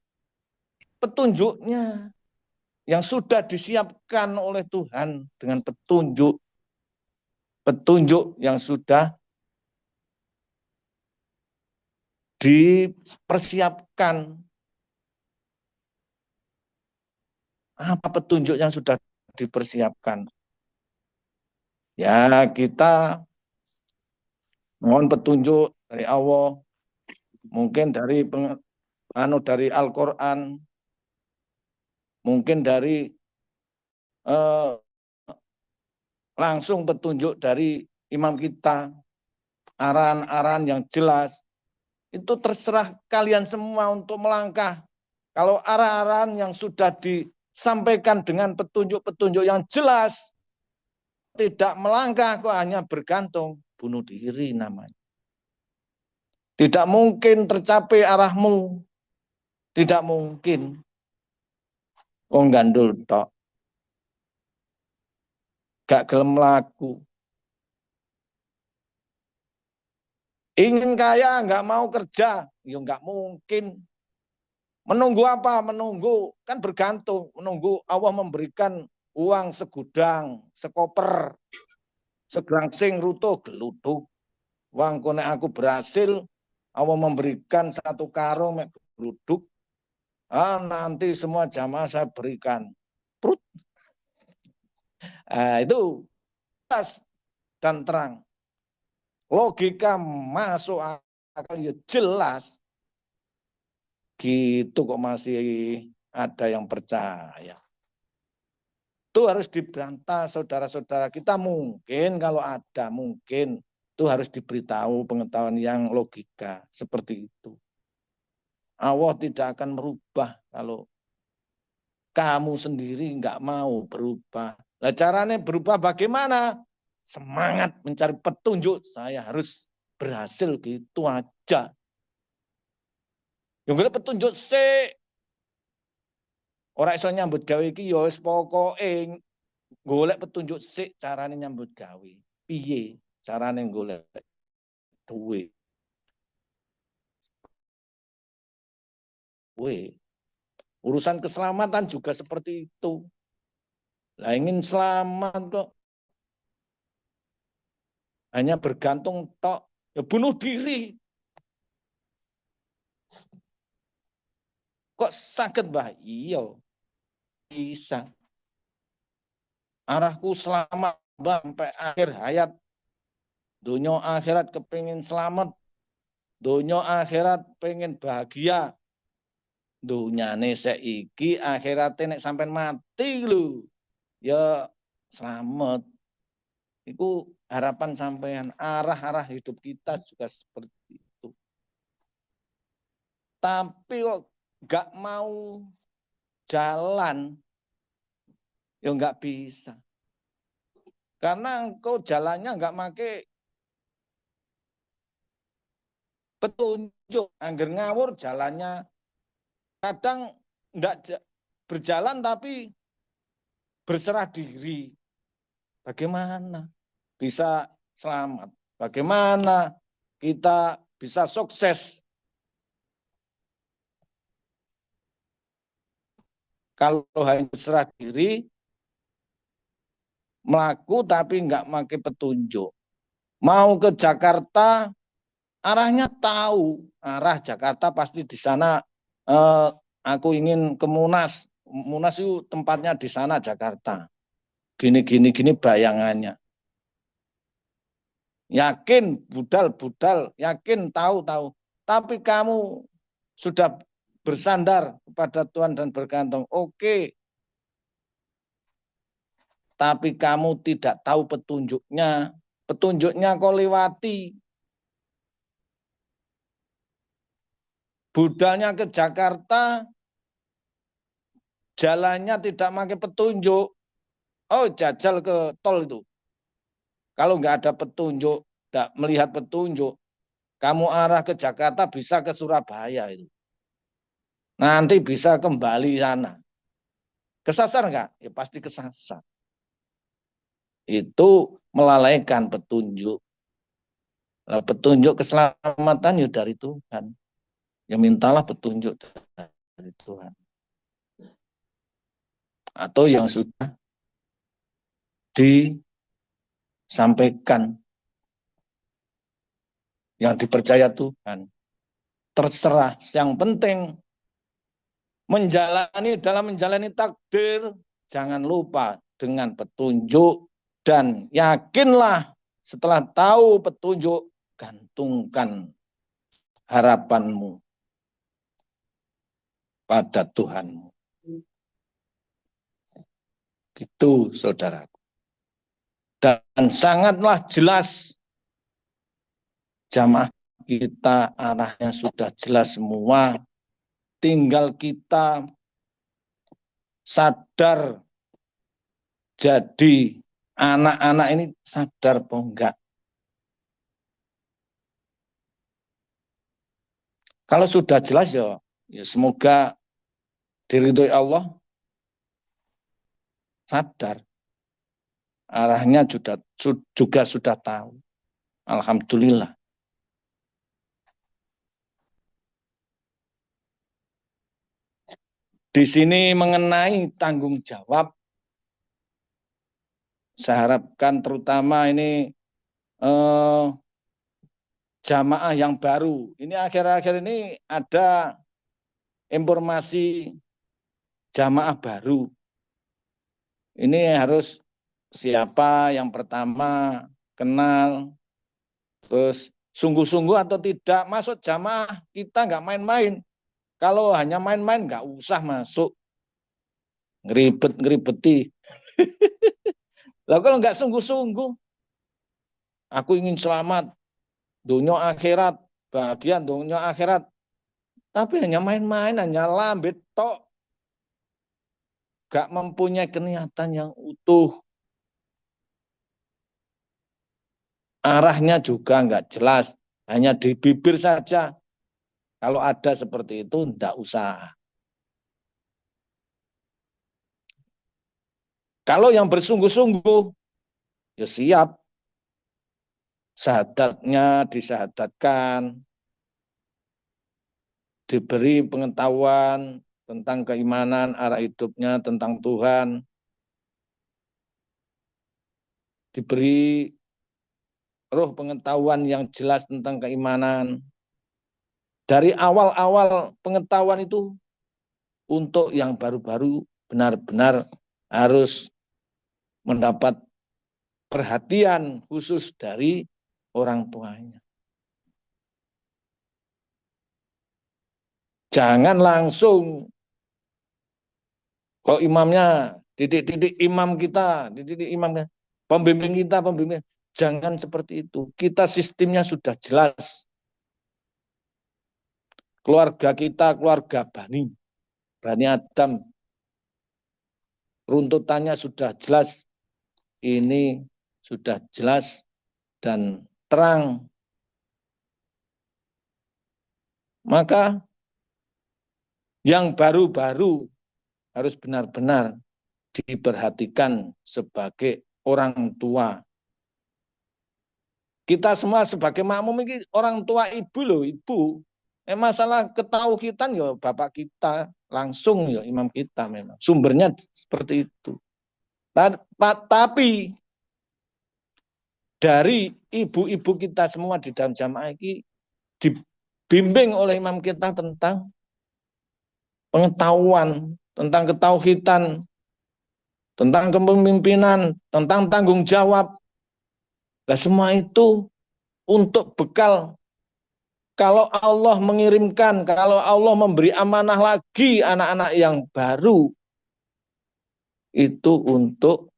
petunjuknya yang sudah disiapkan oleh Tuhan dengan petunjuk yang sudah dipersiapkan. Apa petunjuk yang sudah dipersiapkan? Ya kita mohon petunjuk dari Allah, mungkin dari Al-Quran, mungkin dari langsung petunjuk dari imam kita, arahan-arahan yang jelas. Itu terserah kalian semua untuk melangkah. Kalau arah-arahan yang sudah disampaikan dengan petunjuk-petunjuk yang jelas, tidak melangkah kok hanya bergantung, bunuh diri namanya. Tidak mungkin tercapai arahmu. Tidak mungkin. Wong gandul tok. Gak gelem laku. Ingin kaya, nggak mau kerja, ya nggak mungkin. Menunggu apa? Menunggu, kan bergantung. Menunggu Allah memberikan uang segudang, sekoper, segangsing ruto, geluduk. Wang konek aku berhasil, Allah memberikan satu karung, geluduk. Nanti semua jamaah saya berikan. Perut. Itu jelas dan terang. Logika masuk akal ya jelas. Gitu kok masih ada yang percaya. Itu harus dibantah saudara-saudara kita, mungkin kalau ada, mungkin itu harus diberitahu pengetahuan yang logika seperti itu. Allah tidak akan merubah kalau kamu sendiri nggak mau berubah. Nah, caranya berubah bagaimana? Semangat mencari petunjuk, saya harus berhasil, gitu aja. Yang golek petunjuk sih. Ora iso nyambut gawe iki ya wis pokoke golek petunjuk sik carane nyambut gawe. Piye carane golek duit. Urusan keselamatan juga seperti itu. Lah ingin selamat kok hanya bergantung tok, ya bunuh diri. Kok sakit, Mbah? Iya, bisa. Arahku selamat sampai akhir hayat. Dunia akhirat kepingin selamat. Dunia akhirat pengen bahagia. Dunyane seiki akhiratnya nek sampai mati lho. Ya selamat. Itu harapan sampean, arah-arah hidup kita juga seperti itu. Tapi kok nggak mau jalan, ya nggak bisa. Karena engkau jalannya nggak pakai petunjuk. Angger ngawur jalannya kadang nggak berjalan tapi berserah diri. Bagaimana bisa selamat? Bagaimana kita bisa sukses? Kalau hanya berserah diri, melaku tapi nggak pakai petunjuk. Mau ke Jakarta, arahnya tahu. Arah Jakarta pasti di sana. Aku ingin ke Monas. Monas itu tempatnya di sana Jakarta. Gini bayangannya. Yakin, budal, yakin, tahu. Tapi kamu sudah bersandar kepada Tuhan dan bergantung. Oke. Tapi kamu tidak tahu petunjuknya. Petunjuknya kau lewati. Budalnya ke Jakarta, jalannya tidak pakai petunjuk. Oh, jajal ke tol itu. Kalau nggak ada petunjuk, nggak melihat petunjuk, kamu arah ke Jakarta bisa ke Surabaya itu. Nanti bisa kembali sana. Kesasar nggak? Ya pasti kesasar. Itu melalaikan petunjuk. Nah, petunjuk keselamatan ya dari Tuhan. Ya mintalah petunjuk dari Tuhan. Atau yang sudah disampaikan, yang dipercaya Tuhan. Terserah, yang penting dalam menjalani takdir, jangan lupa dengan petunjuk dan yakinlah setelah tahu petunjuk, gantungkan harapanmu pada Tuhanmu. Gitu, saudaraku. Dan sangatlah jelas jamaah kita arahnya sudah jelas semua. Tinggal kita sadar. Jadi anak-anak ini sadar apa enggak? Kalau sudah jelas ya semoga diridhoi Allah, sadar. Arahnya juga sudah tahu. Alhamdulillah. Di sini mengenai tanggung jawab, saya harapkan terutama ini jamaah yang baru. Ini akhir-akhir ini ada informasi jamaah baru. Ini harus siapa yang pertama, kenal, terus sungguh-sungguh atau tidak masuk jamaah, kita nggak main-main. Kalau hanya main-main nggak usah masuk, ngeribet-ngeribeti. Lah kalau nggak sungguh-sungguh, aku ingin selamat, dunia akhirat, bagian dunia akhirat, tapi hanya main-main, hanya lambe tok, nggak mempunyai keniatan yang utuh, arahnya juga nggak jelas, hanya di bibir saja. Kalau ada seperti itu, nggak usah. Kalau yang bersungguh-sungguh, ya siap. Syahadatnya disyahadatkan, diberi pengetahuan tentang keimanan, arah hidupnya, tentang Tuhan, diberi roh pengetahuan yang jelas tentang keimanan. Dari awal-awal pengetahuan itu, untuk yang baru-baru benar-benar harus mendapat perhatian khusus dari orang tuanya. Jangan langsung, kalau imamnya, didik-didik imam kita, didik imam pembimbing kita, pembimbing. Jangan seperti itu. Kita sistemnya sudah jelas. Keluarga kita, keluarga Bani Adam. Runtutannya sudah jelas. Ini sudah jelas dan terang. Maka yang baru-baru harus benar-benar diperhatikan sebagai orang tua. Kita semua sebagai makmum ini orang tua ibu loh, ibu. Masalah ketauhidan ya bapak kita, langsung ya imam kita memang. Sumbernya seperti itu. Tapi dari ibu-ibu kita semua di dalam jamaah ini dibimbing oleh imam kita tentang pengetahuan, tentang ketauhidan, tentang kepemimpinan, tentang tanggung jawab. Nah, semua itu untuk bekal kalau Allah mengirimkan, kalau Allah memberi amanah lagi anak-anak yang baru, itu untuk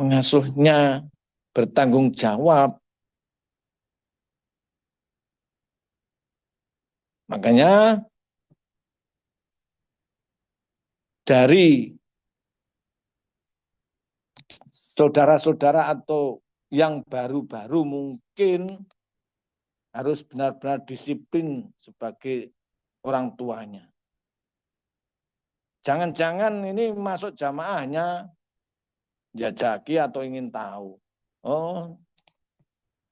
mengasuhnya, bertanggung jawab. Makanya dari saudara-saudara atau yang baru-baru mungkin harus benar-benar disiplin sebagai orang tuanya. Jangan-jangan ini masuk jamaahnya jajaki atau ingin tahu. Oh,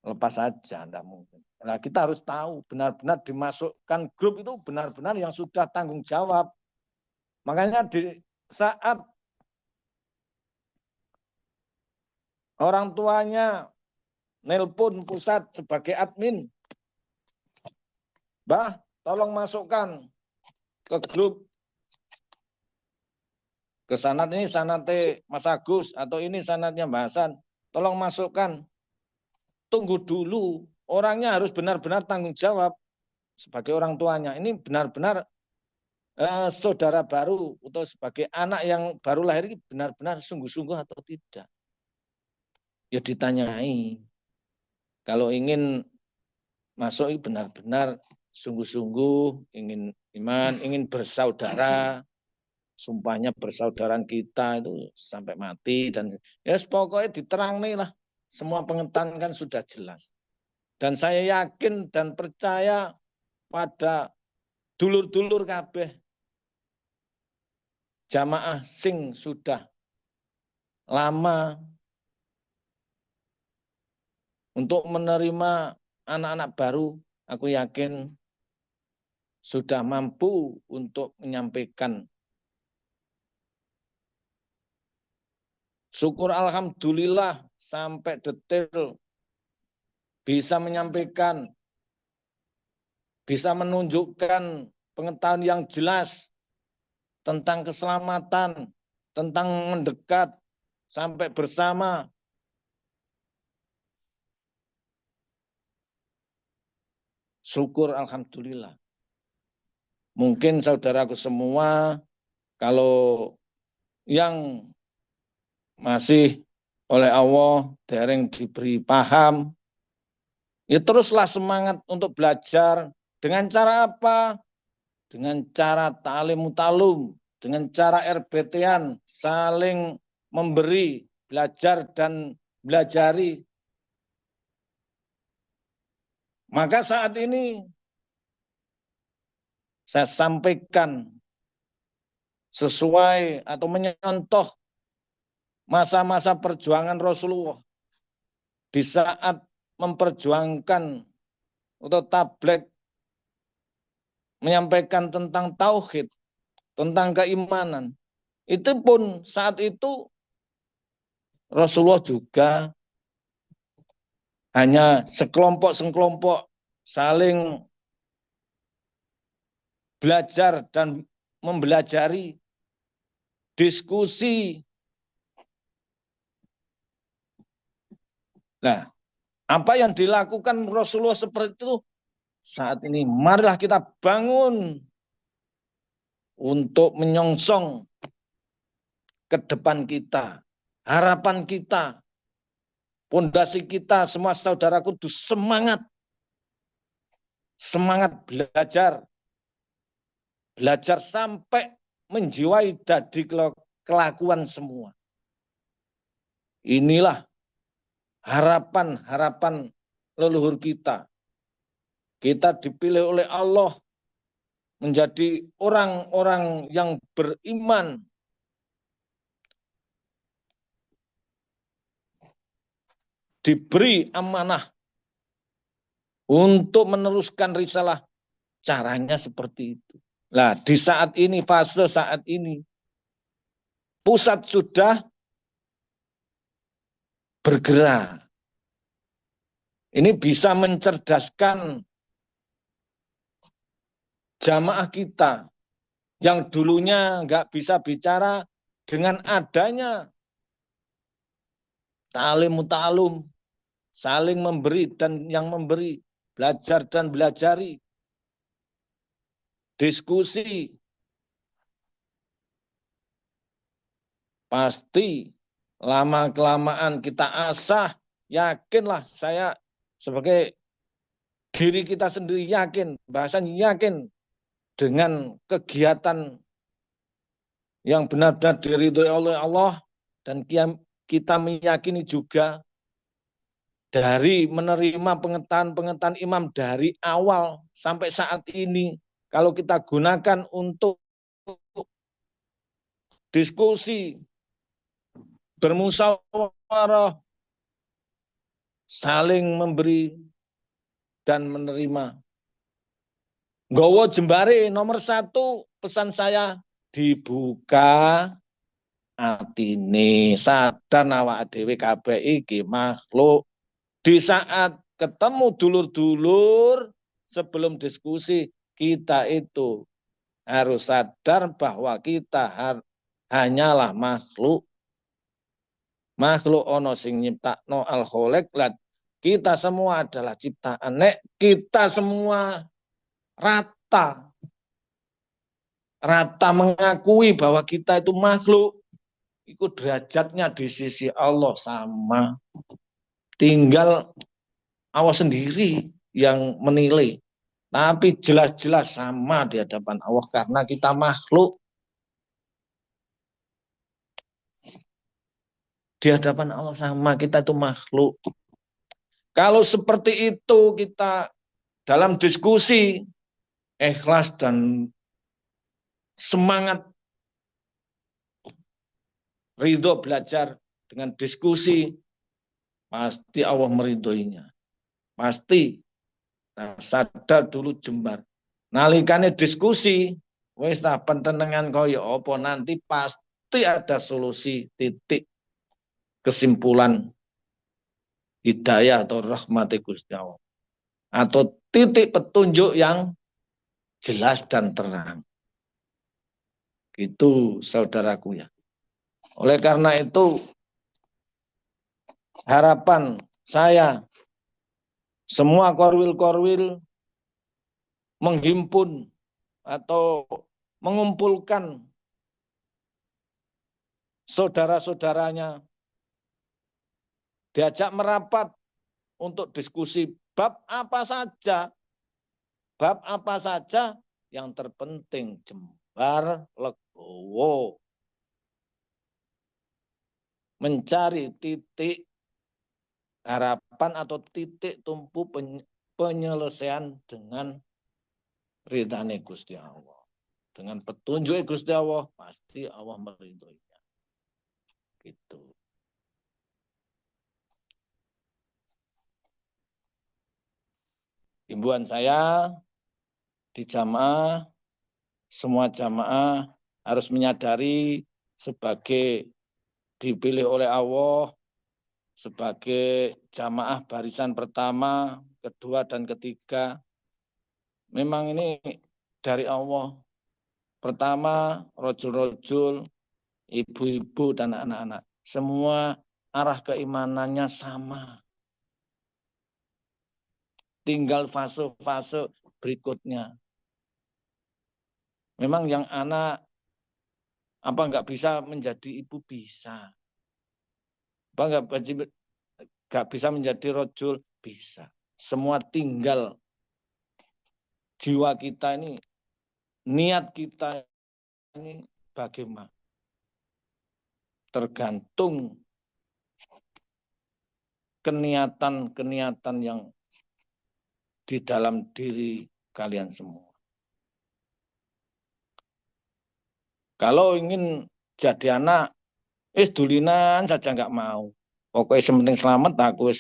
lepas saja, enggak mungkin. Nah, kita harus tahu benar-benar dimasukkan grup itu benar-benar yang sudah tanggung jawab. Makanya di saat orang tuanya nelpon pusat sebagai admin, Mbah, tolong masukkan ke grup ke sanad ini sanate Mas Agus atau ini sanatnya Mbak Hasan, tolong masukkan. Tunggu dulu, orangnya harus benar-benar tanggung jawab sebagai orang tuanya. Ini benar-benar saudara baru atau sebagai anak yang baru lahir ini benar-benar sungguh-sungguh atau tidak. Ya ditanyai. Kalau ingin masuk benar-benar sungguh-sungguh, ingin iman, ingin bersaudara, sumpahnya persaudaraan kita itu sampai mati dan ya pokoknya diterang nih lah. Semua pengetahuan kan sudah jelas. Dan saya yakin dan percaya pada dulur-dulur kabeh jamaah sing sudah lama untuk menerima anak-anak baru, aku yakin sudah mampu untuk menyampaikan. Syukur alhamdulillah sampai detail bisa menyampaikan, bisa menunjukkan pengetahuan yang jelas tentang keselamatan, tentang mendekat, sampai bersama. Syukur alhamdulillah. Mungkin saudaraku semua, kalau yang masih oleh Allah dereng diberi paham, ya teruslah semangat untuk belajar. Dengan cara apa? Dengan cara ta'lim mutalum, dengan cara RBT-an, saling memberi, belajar dan belajari. Maka saat ini saya sampaikan sesuai atau menyontoh masa-masa perjuangan Rasulullah di saat memperjuangkan atau tabligh menyampaikan tentang tauhid, tentang keimanan. Itu pun saat itu Rasulullah juga hanya sekelompok-sekelompok saling belajar dan mempelajari, diskusi. Nah, apa yang dilakukan Rasulullah seperti itu saat ini? Marilah kita bangun untuk menyongsong ke depan kita, harapan kita, pondasi kita, semua saudaraku itu semangat belajar, belajar sampai menjiwai dadi kelakuan semua. Inilah harapan leluhur kita. Kita dipilih oleh Allah menjadi orang-orang yang beriman, diberi amanah untuk meneruskan risalah. Caranya seperti itu. Nah, di saat ini, fase saat ini, pusat sudah bergerak. Ini bisa mencerdaskan jamaah kita yang dulunya nggak bisa bicara, dengan adanya ta'lim mutalum, saling memberi dan yang memberi, belajar dan belajari, diskusi, pasti lama-kelamaan kita asah, yakinlah saya sebagai diri kita sendiri yakin, bahasan yakin dengan kegiatan yang benar-benar diridhoi oleh Allah, dan kita meyakini juga dari menerima pengetahuan imam dari awal sampai saat ini, kalau kita gunakan untuk diskusi, bermusyawarah, saling memberi dan menerima. Nggawa jembare nomor 1, pesan saya, dibuka atine, sadar awake dhewe kabeh iki makhluk. Di saat ketemu dulur-dulur sebelum diskusi, kita itu harus sadar bahwa kita hanyalah makhluk. Makhluk ono sing nyiptakno al-khaliq, kita semua adalah ciptaan. Nek kita semua rata mengakui bahwa kita itu makhluk, itu derajatnya di sisi Allah sama. Tinggal Allah sendiri yang menilai. Tapi jelas-jelas sama di hadapan Allah karena kita makhluk. Di hadapan Allah sama, kita itu makhluk. Kalau seperti itu kita dalam diskusi, ikhlas dan semangat ridho belajar dengan diskusi, pasti Allah meridhoinya. Pasti. Nah, sadar dulu jembar. Nalikane diskusi, wis tak pentenengan kaya apa, nanti pasti ada solusi, titik kesimpulan hidayah atau rahmat Gusti Allah. Atau titik petunjuk yang jelas dan terang. Itu saudaraku ya. Oleh karena itu, harapan saya, semua korwil-korwil menghimpun atau mengumpulkan saudara-saudaranya, diajak merapat untuk diskusi bab apa saja yang terpenting Jembar Legowo mencari titik harapan atau titik tumpu penyelesaian dengan ridhane Gusti Allah. Dengan petunjuk Gusti Allah, pasti Allah meridhoinya. Gitu. Himbauan saya di jamaah, semua jamaah harus menyadari sebagai dipilih oleh Allah sebagai jamaah barisan pertama, kedua, dan ketiga. Memang ini dari Allah. Pertama, rojul-rojul, ibu-ibu, dan anak-anak. Semua arah keimanannya sama. Tinggal fase-fase berikutnya. Memang yang anak nggak bisa menjadi ibu bisa. Nggak bisa menjadi rojul bisa. Semua tinggal jiwa kita ini, niat kita ini bagaimana. Tergantung keniatan yang di dalam diri kalian semua. Kalau ingin jadi anak, dulinan saja nggak mau. Pokoknya sementing selamat, aku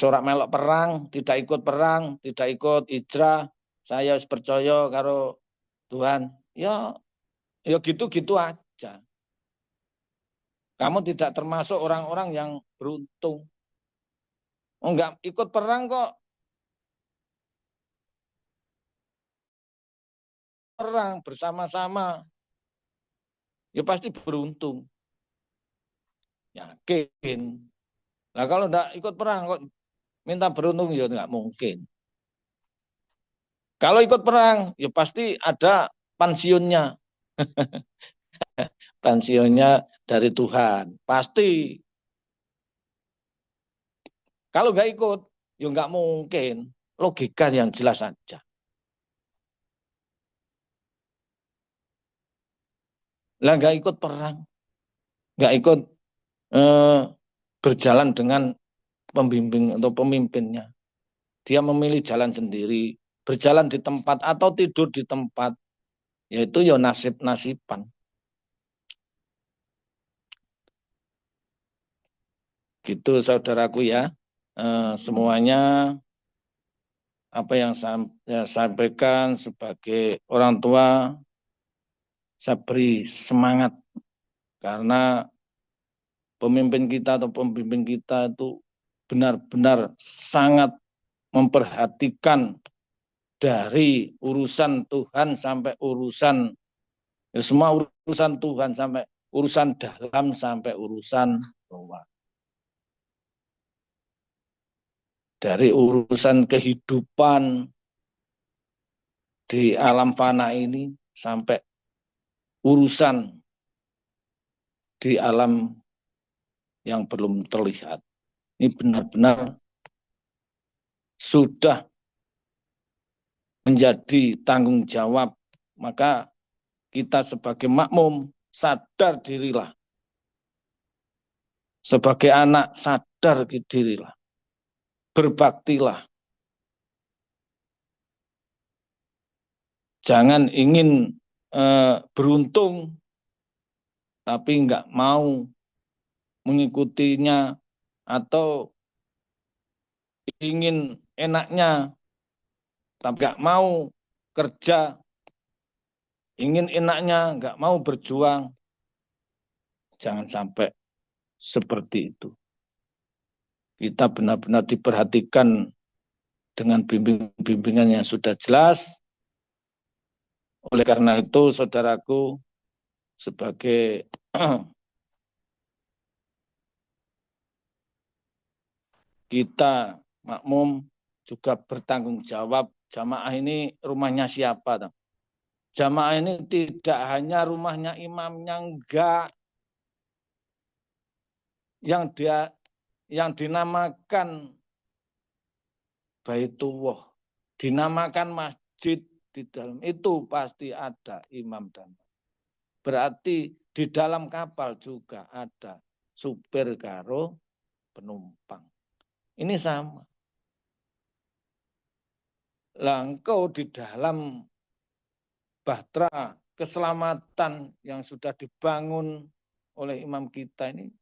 ora melok perang, tidak ikut perang, tidak ikut hijrah. Saya percaya karo Tuhan. Ya gitu-gitu aja. Kamu tidak termasuk orang-orang yang beruntung. Enggak ikut perang kok. Perang bersama-sama. Ya pasti beruntung. Yakin. Nah kalau enggak ikut perang kok minta beruntung ya enggak mungkin. Kalau ikut perang ya pasti ada pensiunnya. Pensiunnya dari Tuhan. Pasti. Kalau enggak ikut ya enggak mungkin. Logika yang jelas saja. Lah enggak ikut perang. Enggak ikut berjalan dengan pembimbing atau pemimpinnya. Dia memilih jalan sendiri, berjalan di tempat atau tidur di tempat, yaitu ya nasib-nasiban. Gitu saudaraku ya, semuanya apa yang saya sampaikan sebagai orang tua, saya beri semangat karena pemimpin kita atau pembimbing kita itu benar-benar sangat memperhatikan dari urusan Tuhan sampai urusan semua urusan Tuhan sampai urusan dalam sampai urusan luar. Dari urusan kehidupan di alam fana ini sampai urusan di alam yang belum terlihat. Ini benar-benar sudah menjadi tanggung jawab. Maka kita sebagai makmum sadar dirilah. Sebagai anak sadar dirilah. Berbaktilah. Jangan ingin beruntung tapi nggak mau mengikutinya atau ingin enaknya tapi nggak mau kerja, ingin enaknya nggak mau berjuang. Jangan sampai seperti itu. Kita benar-benar diperhatikan dengan bimbingan yang sudah jelas. Oleh karena itu, saudaraku, sebagai kita makmum juga bertanggung jawab. Jamaah ini rumahnya siapa? Toh? Jamaah ini tidak hanya rumahnya imamnya, enggak. Yang dinamakan Baitullah, dinamakan masjid, di dalam itu pasti ada imam dan berarti di dalam kapal juga ada supir karo penumpang. Ini sama. Lah engkau di dalam bahtera keselamatan yang sudah dibangun oleh imam kita ini,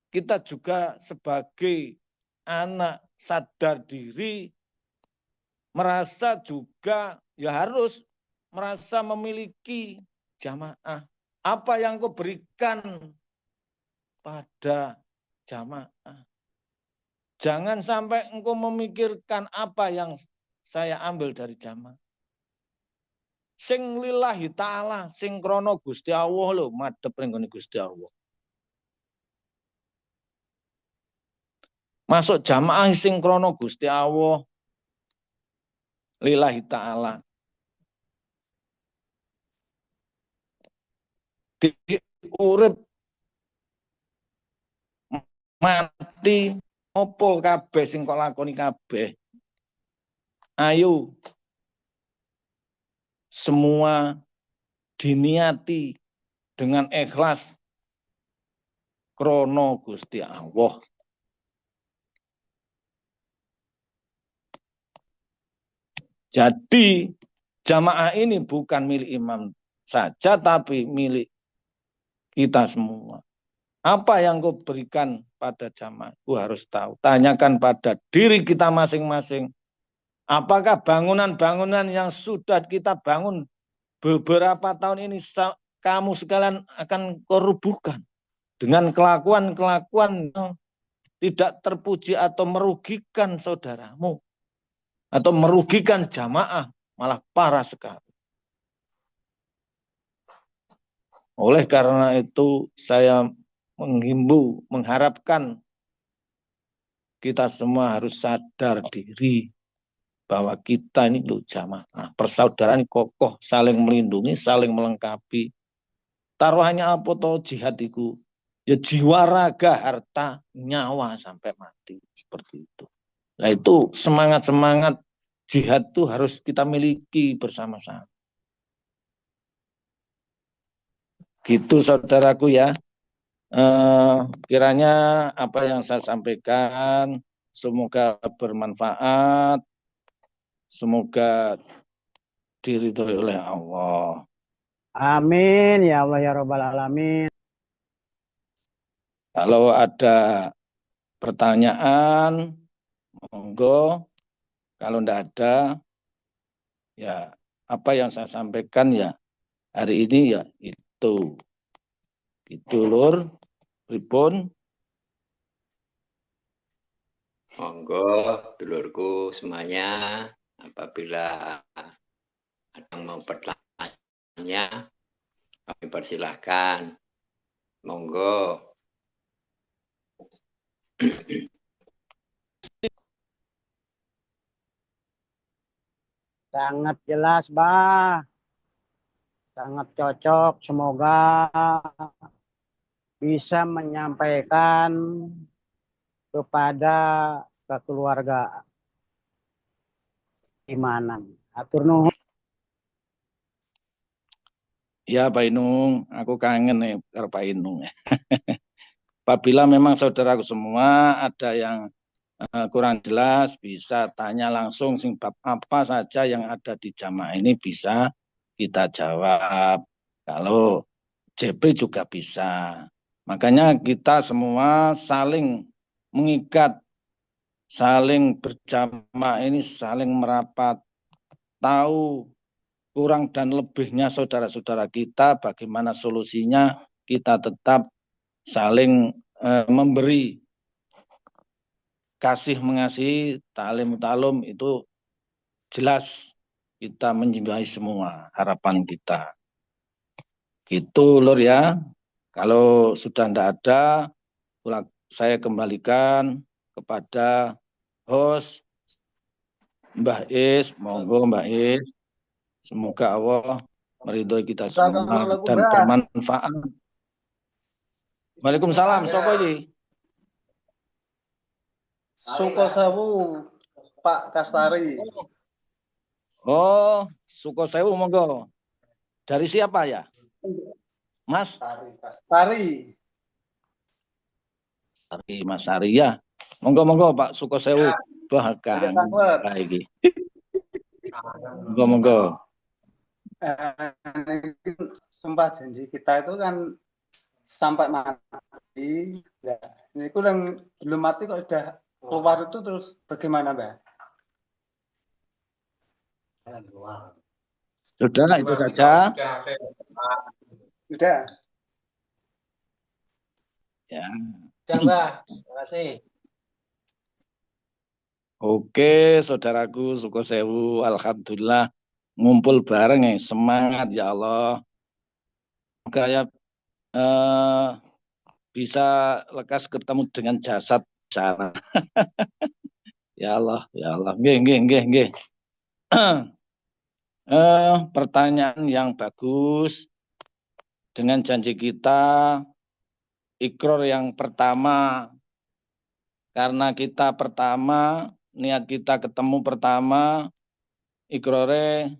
kita juga sebagai anak sadar diri, merasa juga ya harus merasa memiliki jamaah. Apa yang kau berikan pada jamaah. Jangan sampai engkau memikirkan apa yang saya ambil dari jamaah. Sing lillahi ta'ala, sing krono Gusti Allah lho, madhep ning Gusti Allah. Masuk jamaah sing krono Gusti Allah lillahi ta'ala. Diurip mati opo kabeh sing kok lakoni kabeh. Ayo semua diniati dengan ikhlas krono Gusti Allah. Jadi jamaah ini bukan milik imam saja, tapi milik kita semua. Apa yang kau berikan pada jamaah? Kau harus tahu. Tanyakan pada diri kita masing-masing. Apakah bangunan-bangunan yang sudah kita bangun beberapa tahun ini kamu sekalian akan kau rubuhkan dengan kelakuan-kelakuan yang tidak terpuji atau merugikan saudaramu atau merugikan jamaah, malah parah sekali. Oleh karena itu saya menghimbau, mengharapkan kita semua harus sadar diri bahwa kita ini loh jamaah, persaudaraan kokoh, saling melindungi, saling melengkapi. Taruhannya apa toh jihad itu? Ya jiwa, raga, harta, nyawa sampai mati, seperti itu. Nah itu semangat-semangat jihad itu harus kita miliki bersama-sama. Gitu saudaraku ya. Kiranya apa yang saya sampaikan semoga bermanfaat, semoga diridhoi oleh Allah. Amin ya Allah ya Rabbal Alamin. Kalau ada pertanyaan, monggo. Kalau tidak ada, ya apa yang saya sampaikan ya hari ini ya itu. Itu Lur, pripun? Monggo, dulurku semuanya, apabila ada yang mau bertanya, kami persilahkan. Monggo. Sangat jelas, Bah. Sangat cocok. Semoga bisa menyampaikan kepada keluarga imanan. Atur nuhun. Ya Pak Inung, aku kangen nih Pak Inung. Apabila memang saudaraku semua ada yang kurang jelas, bisa tanya langsung sing bab apa saja yang ada di jamaah ini bisa kita jawab. Kalau JP juga bisa. Makanya kita semua saling mengikat, saling berjamaah ini saling merapat, tahu kurang dan lebihnya saudara-saudara kita, bagaimana solusinya kita tetap saling memberi, kasih mengasihi, ta'lim ta'lum itu jelas kita menjiwai semua harapan kita. Gitu Lur ya. Kalau sudah tidak ada, saya kembalikan kepada host Mbah Is. Monggo Mbah Is. Semoga Allah meridhoi kita semua dan bermanfaat. Waalaikumsalam. Sapa iki? Sukosewu Pak Kastari. Oh, Sukosewu monggo. Dari siapa ya? Mas? Tari. Sari, Mas Sari ya. Monggo Pak Sukosewu. Bahkan lagi. Monggo. Sumpah janji kita itu kan sampai mati. Ya, ini yang belum mati kok udah keluar itu terus bagaimana, Mbak? Sudah, itu saja. Sudah. Ya. Sudah, Mbak. Terima kasih. Oke, saudaraku Sukosewu, alhamdulillah ngumpul bareng ya, semangat ya Allah. Semoga ya bisa lekas ketemu dengan jasad sana. Ya Allah, ya Allah. Nggih. Pertanyaan yang bagus. Dengan janji kita, ikrar yang pertama, karena kita pertama, niat kita ketemu pertama, ikrare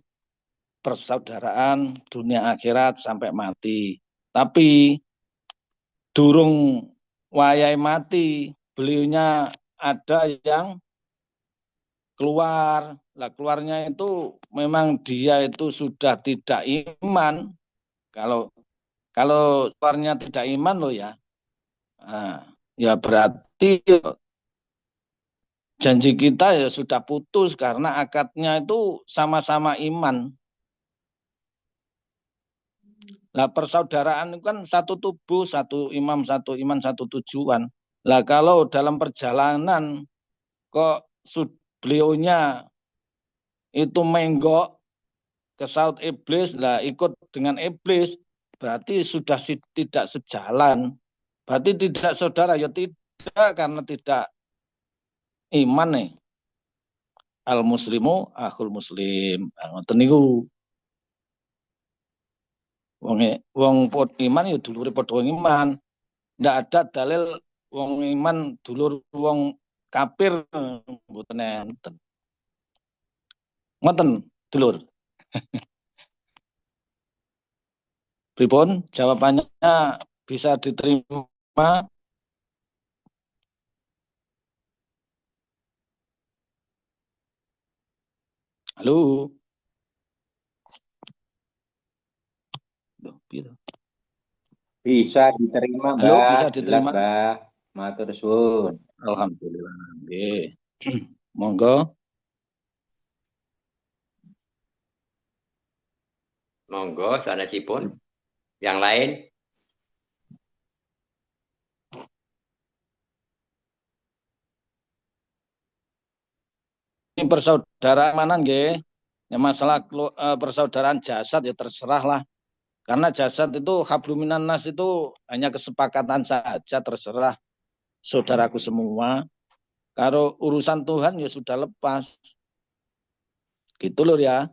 persaudaraan dunia akhirat sampai mati. Tapi durung wayai mati, beliaunya ada yang keluar. Lah keluarnya itu memang dia itu sudah tidak iman. Kalau keluarnya tidak iman loh ya. Nah, ya berarti janji kita ya sudah putus karena akadnya itu sama-sama iman. Lah persaudaraan itu kan satu tubuh, satu imam, satu iman, satu tujuan. Lah kalau dalam perjalanan kok beliaunya itu menggok ke saut iblis, lah ikut dengan iblis, berarti sudah tidak sejalan. Berarti tidak saudara, ya tidak, karena tidak iman nih. Al muslimu akhul muslim. Ngoten niku. Wong iman ya dulure padha iman. Ndak ada dalil wong iman dulur wong kafir mboten enten. Ngoten, dulur. Pripun jawabannya bisa diterima? Halo. Bisa diterima, Mbak. Halo, bisa diterima. Jelas, Mbak. Matur suwun. Alhamdulillah. Nggih. Monggo. Monggo sanesipun. Yang lain? Ini persaudaraan mana nggih? Ya masalah persaudaraan jasad ya terserah lah. Karena jasad itu habluminan nas itu hanya kesepakatan saja, terserah saudaraku semua. Kalau urusan Tuhan ya sudah lepas. Gitu loh ya.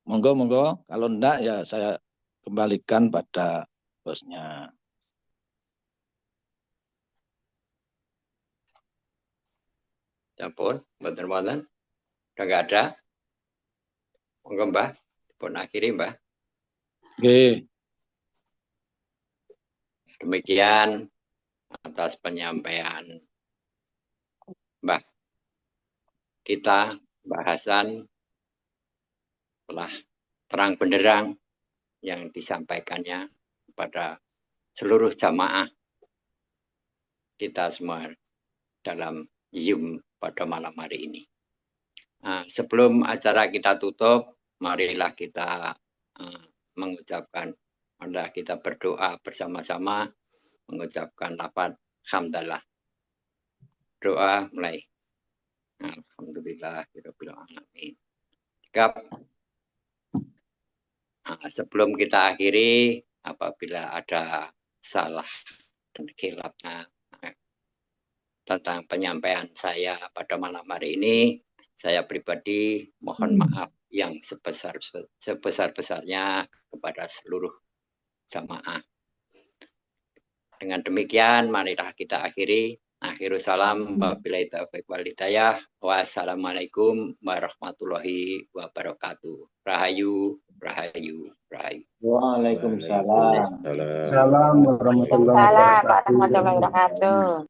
Monggo. Kalau enggak ya saya kembalikan pada bosnya. Campur, mboten-mboten. Udah enggak ada. Monggo, Mbah. Pun akhiri, Mbah. Oke. Demikian atas penyampaian Mbah kita, bahasan telah terang benderang yang disampaikannya kepada seluruh jamaah kita semua dalam Zoom pada malam hari ini. Nah, sebelum acara kita tutup, marilah kita mengucapkan, marilah kita berdoa bersama-sama, mengucapkan lafaz hamdalah. Doa mulai. Alhamdulillahirabbil alamin. Sebelum kita akhiri, apabila ada salah dan khilafnya. Tentang penyampaian saya pada malam hari ini, saya pribadi mohon maaf yang sebesar-besarnya kepada seluruh jamaah. Dengan demikian, marilah kita akhiri. Akhirul salam, wabillahi taufiq wal hidayah. Wassalamualaikum warahmatullahi wabarakatuh. Rahayu, rahayu, rahayu. Waalaikumsalam. Salam warahmatullahi wabarakatuh. Waalaikumsalam warahmatullahi wabarakatuh.